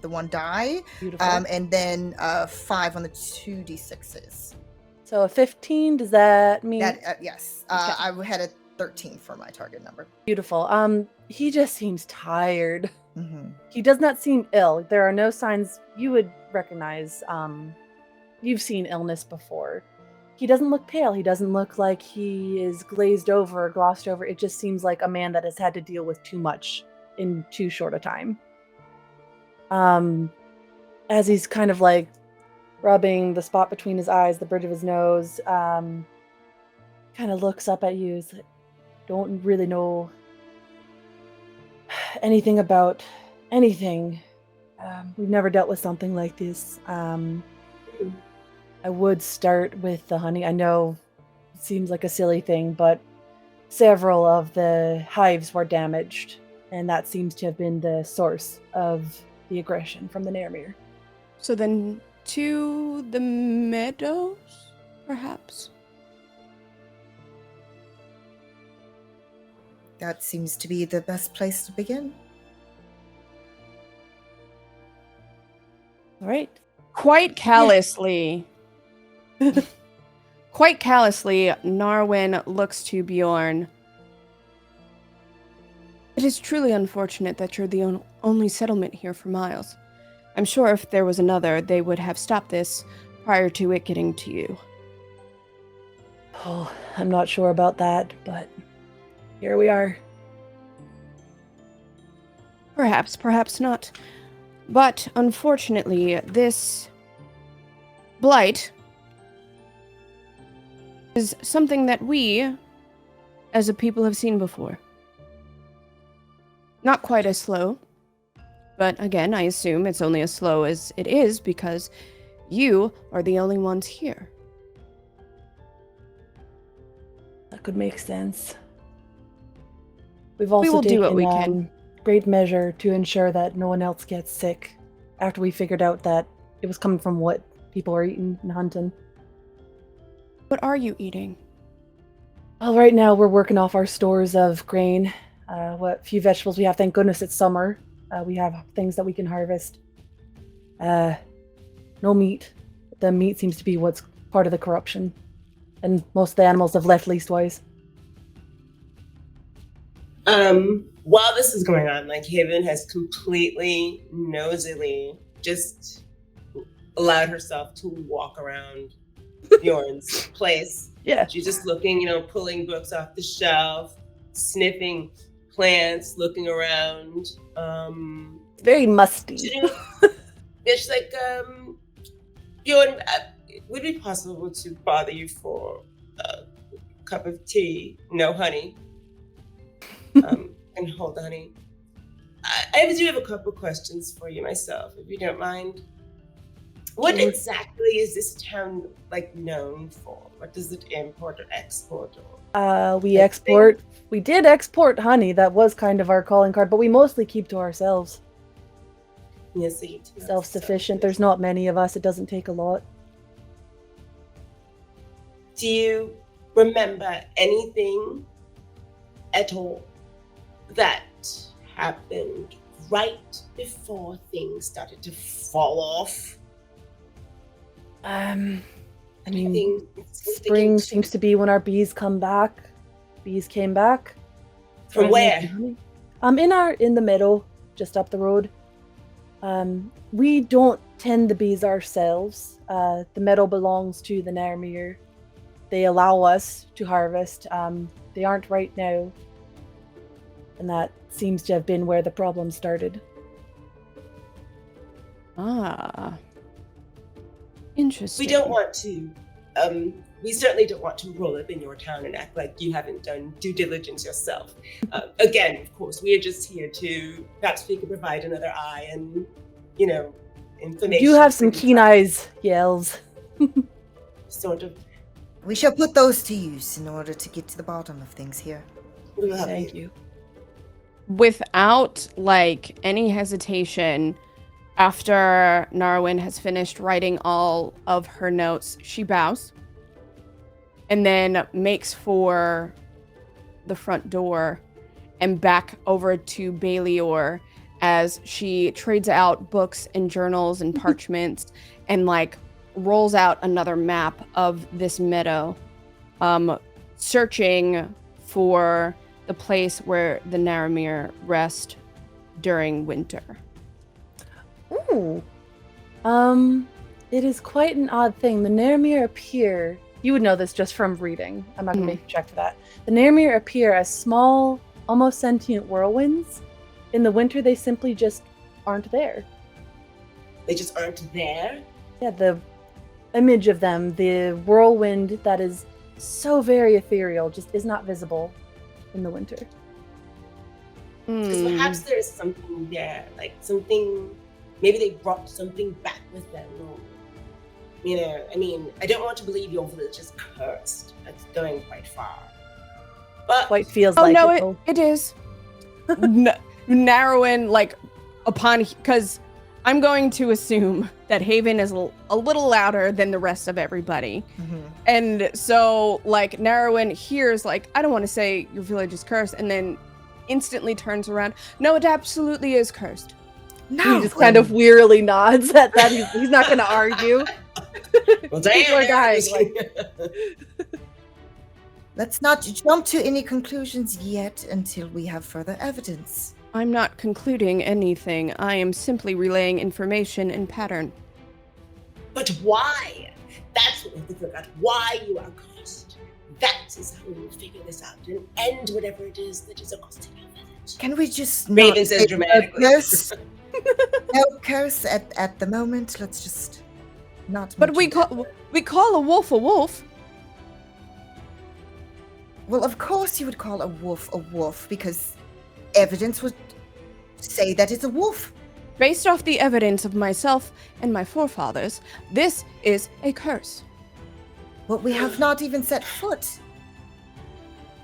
the one die, Beautiful. and then 5 on the 2d6s. So a 15, does that mean? That yes. Okay. I had a 13 for my target number. Beautiful. He just seems tired. Mm-hmm. He does not seem ill. There are no signs you would recognize. You've seen illness before. He doesn't look pale. He doesn't look like he is glazed over or glossed over. It just seems like a man that has had to deal with too much in too short a time. As he's kind of like rubbing the spot between his eyes, the bridge of his nose, kind of looks up at you. He's like, don't really know anything about anything. We've never dealt with something like this. I would start with the honey. I know it seems like a silly thing, but several of the hives were damaged, and that seems to have been the source of the aggression from the Nairmere. So then to the meadows, perhaps? That seems to be the best place to begin. All right. Quite callously, Narwin looks to Bjorn. It is truly unfortunate that you're the only settlement here for miles. I'm sure if there was another, they would have stopped this prior to it getting to you. Oh, I'm not sure about that, but here we are. Perhaps, perhaps not. But unfortunately, this blight is something that we, as a people, have seen before. Not quite as slow, but again, I assume it's only as slow as it is because you are the only ones here. That could make sense. We've also will do taken what we can. Great measure to ensure that no one else gets sick after we figured out that it was coming from what people were eating and hunting. What are you eating? Well, right now we're working off our stores of grain. What few vegetables we have, thank goodness it's summer. We have things that we can harvest. No meat. The meat seems to be what's part of the corruption. And most of the animals have left leastwise. While this is going on, like, Haven has completely nosily just allowed herself to walk around Bjorn's place. Yeah. She's just looking, you know, pulling books off the shelf, sniffing plants, looking around. It's very musty. It's like, Bjorn, would it be possible to bother you for a cup of tea? No honey. And hold the honey. I do have a couple questions for you myself, if you don't mind. What exactly is this town like known for? What does it import or export? We did export honey. That was kind of our calling card, but we mostly keep to ourselves. Yes, so you do. Self-sufficient. There's not many of us. It doesn't take a lot. Do you remember anything at all that happened right before things started to fall off? I mean, Thinking spring seems to be when our bees come back. Bees came back. From where? In the meadow, just up the road. We don't tend the bees ourselves. The meadow belongs to the Narmere. They allow us to harvest. They aren't right now. And that seems to have been where the problem started. Ah. Interesting. We don't want to. We certainly don't want to roll up in your town and act like you haven't done due diligence yourself. Again, of course, we are just here to perhaps we could provide another eye and, information. You have some keen eyes, elves. Sort of. We shall put those to use in order to get to the bottom of things here. We will help Thank you. Without any hesitation, after Narwin has finished writing all of her notes, she bows and then makes for the front door and back over to Baelior as she trades out books and journals and parchments and rolls out another map of this meadow, searching for the place where the Narmere rest during winter. Ooh. It is quite an odd thing. The Narmere appear, you would know this just from reading. I'm not going to make you check for that. The Narmere appear as small, almost sentient whirlwinds. In the winter, they simply just aren't there. They just aren't there? Yeah, the image of them, the whirlwind that is so very ethereal, just is not visible in the winter. Because perhaps there's something there, something. Maybe they brought something back with them. Or, I don't want to believe your village is cursed. That's going quite far. But Quite feels like no, it. though. it is. Narrowing, because I'm going to assume that Haven is a little louder than the rest of everybody. Mm-hmm. And so, Narrowin hears, I don't want to say your village is cursed, and then instantly turns around. No, it absolutely is cursed. He just kind of wearily nods at that. He's not going to argue. well, People are dying. Let's not jump to any conclusions yet until we have further evidence. I'm not concluding anything. I am simply relaying information and pattern. But why? That's what we have to figure out. Why you are cursed. That is how we will figure this out and end whatever it is that is accosting your village. Can we just Raven not says say dramatically. curse? No curse at the moment. Let's just not. But we mention call a wolf. Well, of course you would call a wolf because evidence would say that it's a wolf. Based off the evidence of myself and my forefathers, this is a curse. But we have not even set foot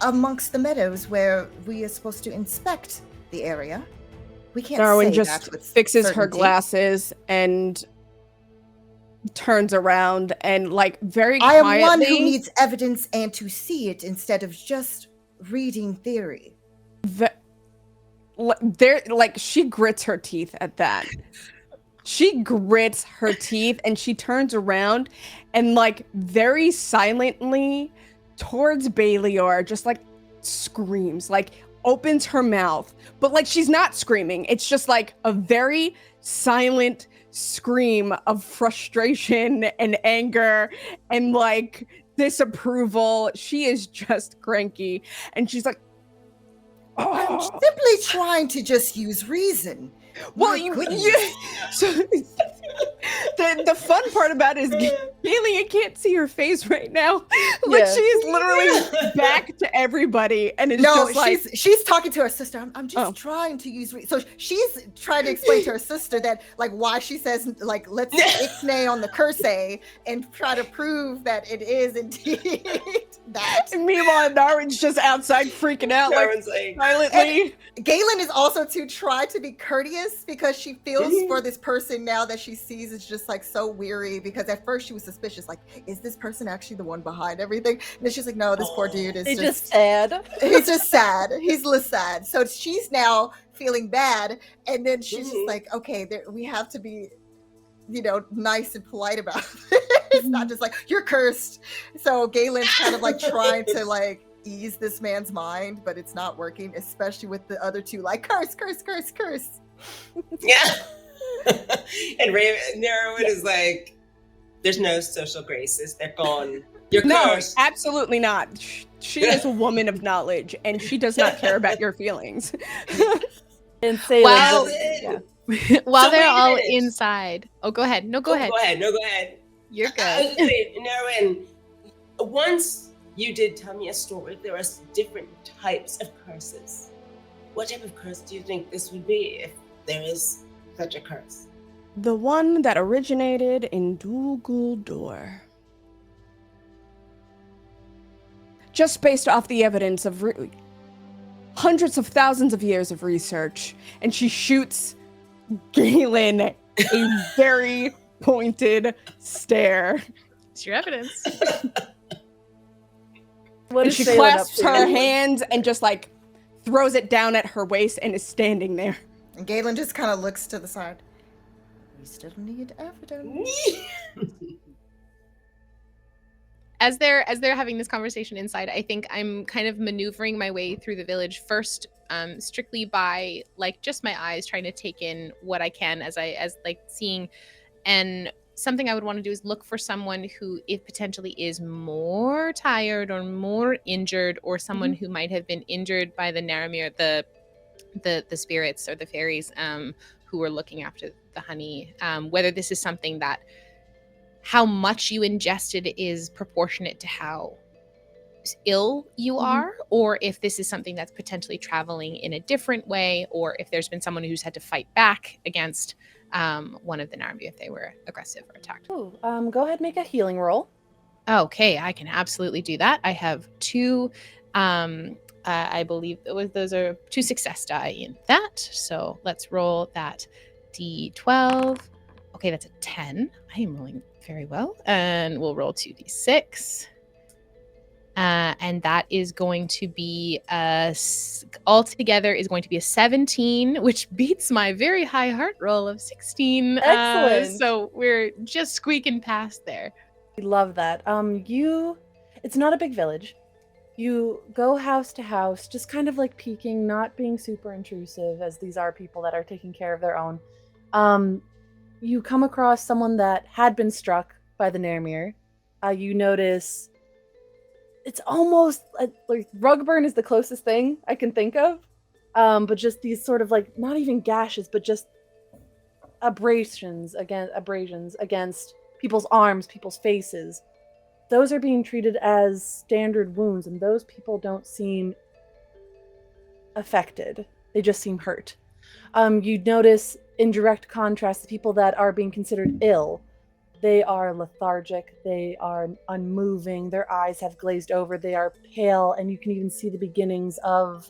amongst the meadows where we are supposed to inspect the area. We can't Darwin say just that with fixes her certainty. glasses and turns around and very I am quietly. one who needs evidence and to see it instead of just reading theory. She grits her teeth at that. She grits her teeth and she turns around and very silently towards Baelior just screams, opens her mouth, but she's not screaming. It's just a very silent scream of frustration and anger and disapproval. She is just cranky and she's like, I'm simply trying to just use reason. well, My you goodness. so the fun part about it is Galia can't see her face right now. Yeah. She's literally back to everybody and it's No, just she's talking to her sister. I'm just Oh. trying to use so she's trying to explain to her sister that why she says let's ixnay on the curse and try to prove that it is indeed that. And meanwhile, Narwin's just outside freaking out Darwin's like, silently. Galen is also to try to be courteous because she feels for this person now that she sees is just so weary because at first she was suspicious, is this person actually the one behind everything? And then she's like, no, this poor dude is He's just sad. he's just sad. He's less sad. So she's now feeling bad. And then she's just like, okay, we have to be, nice and polite about it. It's not just like, you're cursed. So Galen's kind of like trying to like ease this man's mind, but it's not working, especially with the other two like, curse, curse, curse, curse. Yeah. And Narrowwood is like, there's no social graces. They're gone. You're No, cursed. absolutely not. She is a woman of knowledge, and she does not care about your feelings. And Salem, Wow. yeah. While So they're wait a all minute. inside. Oh, go ahead. No, go ahead. Go ahead. No, go ahead. You're good. Narrowin, once you did tell me a story, there are different types of curses. What type of curse do you think this would be if there is such a curse? The one that originated in Dol Guldur. Just based off the evidence of hundreds of thousands of years of research, and she shoots Galen a very pointed stare. It's your evidence. What And is she Salem up clasps to? her hands and just like throws it down at her waist and is standing there. And Galen just kind of looks to the side. We still need evidence. As they're having this conversation inside, I think I'm kind of maneuvering my way through the village first, strictly by like just my eyes trying to take in what I can as like seeing. And something I would want to do is look for someone who if potentially is more tired or more injured, or someone who might have been injured by the Naramir, the spirits or the fairies who were looking after the honey. Whether this is something that how much you ingested is proportionate to how ill you are, or if this is something that's potentially traveling in a different way, or if there's been someone who's had to fight back against one of the Naramir if they were aggressive or attacked. Ooh, go ahead and make a healing roll. Okay, I can absolutely do that. I have two, I believe those are 2 success die in that. So let's roll that D12. Okay, that's a 10. I am rolling very well. And we'll roll 2d6. And that is going to be altogether is going to be a 17, which beats my very high heart roll of 16. Excellent. So we're just squeaking past there. We love that. It's not a big village. You go house to house, just kind of like peeking, not being super intrusive, as these are people that are taking care of their own. You come across someone that had been struck by the Naramir. You notice it's almost like rug burn is the closest thing I can think of. But just these sort of like not even gashes, but just abrasions against people's arms, people's faces. Those are being treated as standard wounds, and those people don't seem affected. They just seem hurt. You notice, in direct contrast, the people that are being considered ill, they are lethargic, they are unmoving, their eyes have glazed over, they are pale, and you can even see the beginnings of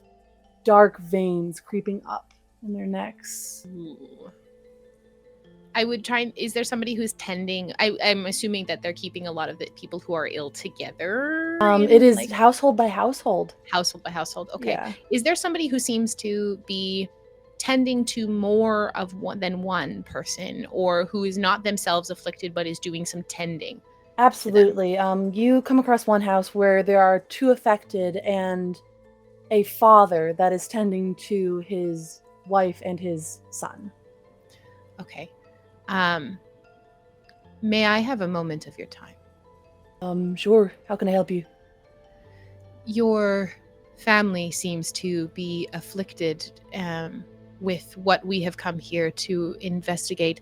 dark veins creeping up in their necks. Ooh. I would try and, is there somebody who's tending? I'm assuming that they're keeping a lot of the people who are ill together. It is like, household by household. household by household. Okay. Yeah. Is there somebody who seems to be tending to more of one person, or who is not themselves afflicted but is doing some tending? Absolutely. You come across one house where there are 2 affected and a father that is tending to his wife and his son. Okay. May I have a moment of your time? Sure. How can I help you? Your family seems to be afflicted with what we have come here to investigate.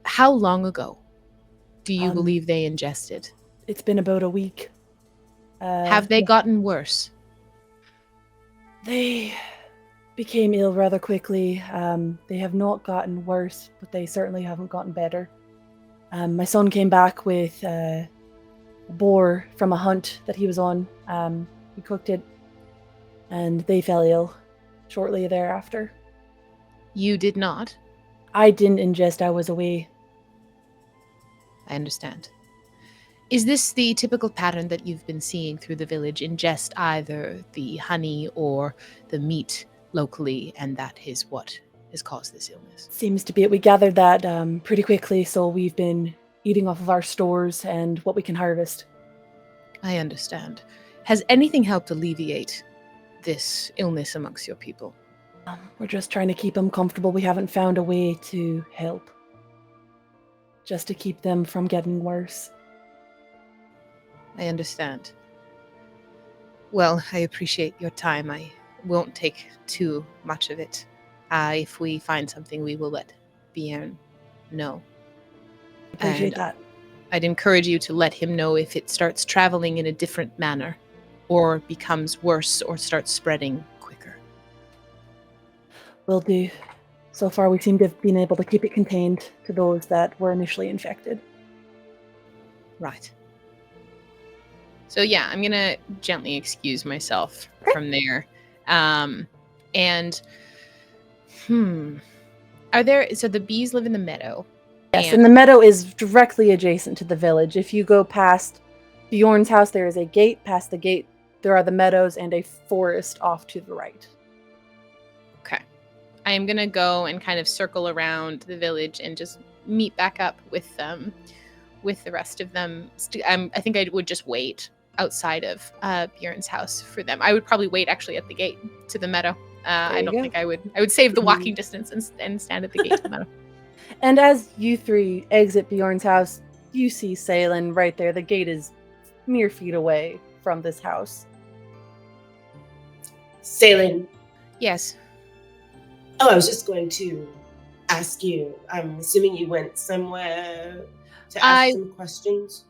How long ago do you believe they ingested? It's been about a week. Have they gotten worse? They became ill rather quickly. They have not gotten worse, but they certainly haven't gotten better. My son came back with a boar from a hunt that he was on. He cooked it, and they fell ill shortly thereafter. You did not? I didn't ingest, I was away. I understand. Is this the typical pattern that you've been seeing through the village? Ingest either the honey or the meat locally, and that is what has caused this illness? Seems to be it. We gathered that pretty quickly, so we've been eating off of our stores and what we can harvest. I understand. Has anything helped alleviate this illness amongst your people? We're just trying to keep them comfortable. We haven't found a way to help. Just to keep them from getting worse. I understand. Well, I appreciate your time. I won't take too much of it. If we find something, we will let Bjorn know. Appreciate And that. I'd encourage you to let him know if it starts traveling in a different manner, or becomes worse, or starts spreading quicker. Will do. So far, we seem to have been able to keep it contained to those that were initially infected. Right. So yeah, I'm gonna gently excuse myself from there. Are there, so the bees live in the meadow? Yes, and the meadow is directly adjacent to the village. If you go past Bjorn's house, there is a gate. Past the gate, there are the meadows and a forest off to the right. Okay. I am going to go and kind of circle around the village and just meet back up with the rest of them. I think I would just wait outside of Bjorn's house for them. I would probably wait actually at the gate to the meadow. I don't think I would save the walking distance and stand at the gate to the meadow. And as you three exit Bjorn's house, you see Salen right there. The gate is mere feet away from this house. Salen. Yes. Oh, I was just going to ask you. I'm assuming you went somewhere to ask some questions.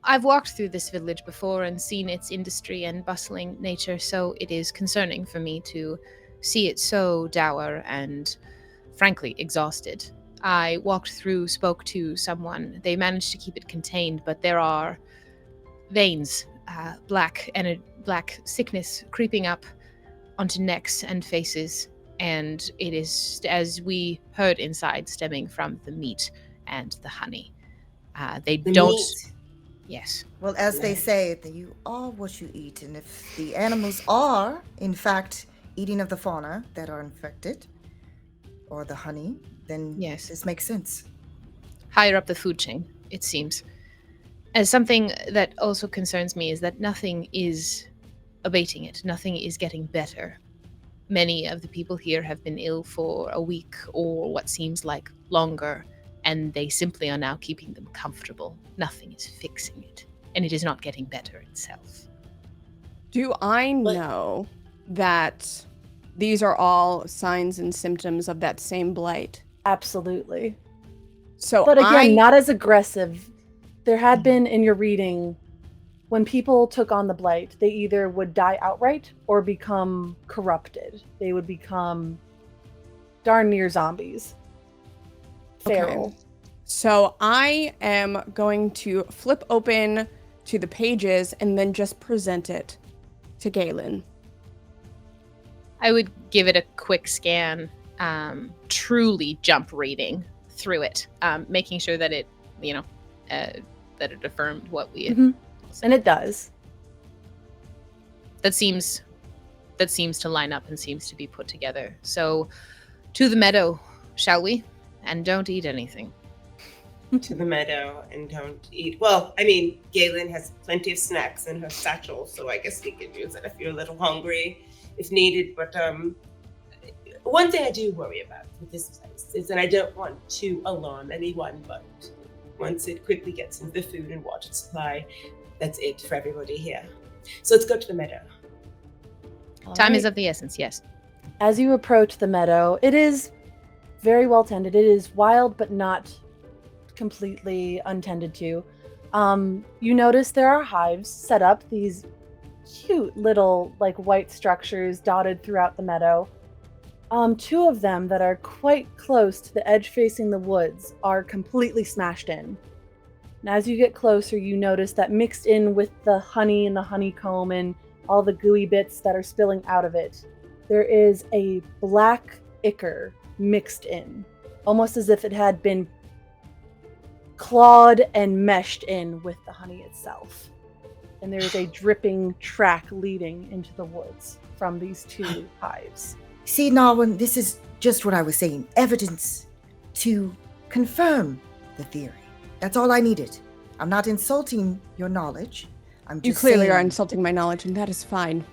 I've walked through this village before and seen its industry and bustling nature, so it is concerning for me to see it so dour and, frankly, exhausted. I walked through, spoke to someone. They managed to keep it contained, but there are veins, black sickness creeping up onto necks and faces, and it is, as we heard inside, stemming from the meat and the honey. The meat. Yes. Well, as they say, that you are what you eat, and if the animals are, in fact, eating of the fauna that are infected, or the honey, then yes, this makes sense. Higher up the food chain, it seems. As something that also concerns me is that nothing is abating it. Nothing is getting better. Many of the people here have been ill for a week or what seems like longer, and they simply are now keeping them comfortable. Nothing is fixing it, and it is not getting better itself. Do I know that these are all signs and symptoms of that same blight? Absolutely. So, but again, not as aggressive. There had been in your reading, when people took on the blight, they either would die outright or become corrupted. They would become darn near zombies. Feral. Okay. So I am going to flip open to the pages and then just present it to Galen. I would give it a quick scan, truly jump reading through it, making sure that it, that it affirmed what we had. And it does. That seems to line up and seems to be put together. So, to the meadow, shall we? And don't eat anything. To the meadow and don't eat. Well, I mean, Galen has plenty of snacks in her satchel, so I guess we can use it if you're a little hungry, if needed. But one thing I do worry about with this place is that I don't want to alarm anyone, but once it quickly gets into the food and water supply, that's it for everybody here. So let's go to the meadow. Time is of the essence, yes. As you approach the meadow, it is very well tended. It is wild, but not completely untended to. You notice there are hives set up, these cute little white structures dotted throughout the meadow. Two of them that are quite close to the edge facing the woods are completely smashed in. And as you get closer, you notice that mixed in with the honey and the honeycomb and all the gooey bits that are spilling out of it, there is a black ichor mixed in, almost as if it had been clawed and meshed in with the honey itself. And there is a dripping track leading into the woods from these two hives. See, Narwin, this is just what I was saying. Evidence to confirm the theory. That's all I needed. I'm not insulting your knowledge. I'm just You clearly are saying insulting my knowledge, and that is fine.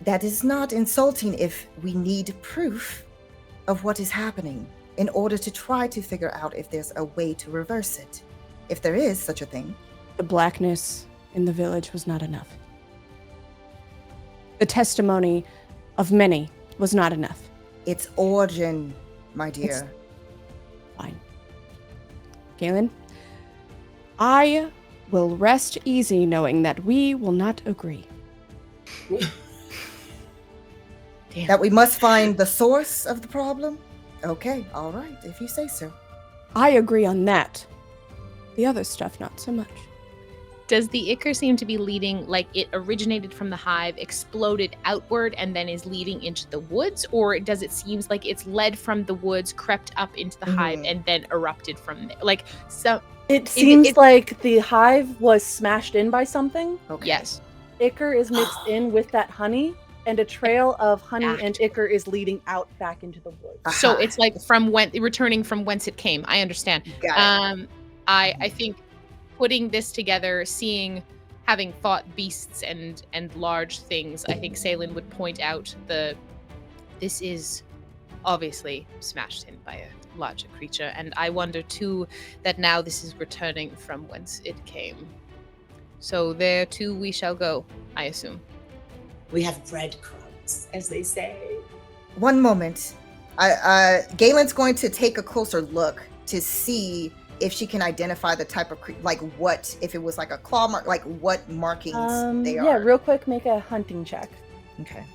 that is not insulting if we need proof of what is happening in order to try to figure out if there's a way to reverse it. If there is such a thing. The blackness in the village was not enough. The testimony of many was not enough. Its origin, my dear. It's fine. Galen, I will rest easy knowing that we will not agree. Damn. That we must find the source of the problem? Okay, all right, if you say so. I agree on that. The other stuff, not so much. Does the ichor seem to be leading, like it originated from the hive, exploded outward, and then is leading into the woods? Or does it seem like it's led from the woods, crept up into the hive, and then erupted from there? Like, so... It seems like the hive was smashed in by something. Okay. Yes. Ichor is mixed in with that honey, and a trail of honey and ichor is leading out back into the woods. So it's like returning from whence it came. I understand. Got it. I think putting this together, having fought beasts and large things, I think Salen would point out this is obviously smashed in by a larger creature, and I wonder too that now this is returning from whence it came. So there too we shall go, I assume. We have breadcrumbs, as they say. One moment. Galen's going to take a closer look to see if she can identify the type of like what, if it was like a claw mark, like what markings they are. Yeah, real quick, make a hunting check. Okay.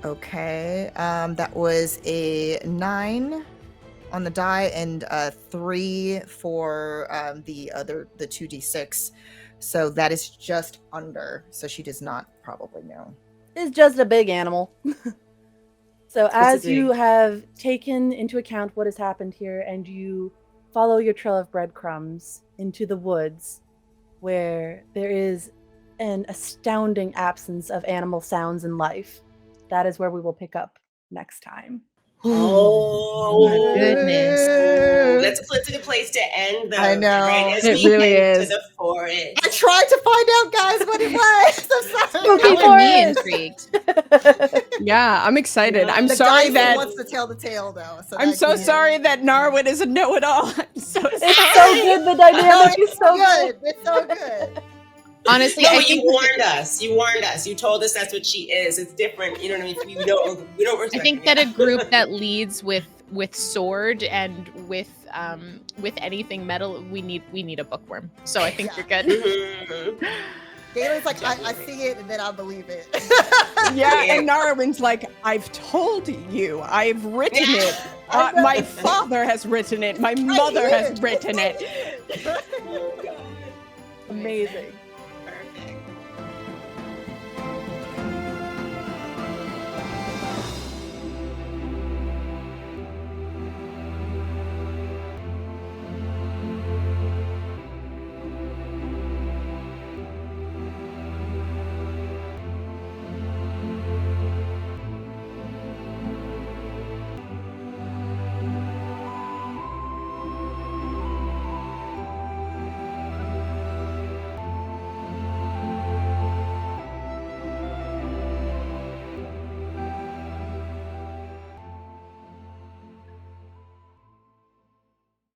Okay, that was a 9 on the die and a 3 for the 2d6. So that is just under. So she does not probably know. It's just a big animal. So as you have taken into account what has happened here and you follow your trail of breadcrumbs into the woods where there is an astounding absence of animal sounds and life, that is where we will pick up next time. Oh my goodness. That's a good place to end, though. I know. Right? As It we really head is. to the forest. I tried to find out, guys, what it was. I'm sorry. Spooky Color me forest. intrigued. Yeah, I'm excited. I'm The sorry dice that wants to tell the tale, though. So I'm that so can- sorry that Narwin is a know-it-all. I'm so sorry. It's so good, the dynamic is so good. It's so good. Honestly, No, I but think you warned us. You warned us. You told us that's what she is. It's different. You know what I mean? We don't respect I think her. that a group that leads with sword and with anything metal, we need a bookworm. So I think you're good. Mhm. Galen's like, I see it and then I believe it. Yeah, and Narwin's like, I've told you, I've written it. My father has written it. My mother has written it. Amazing.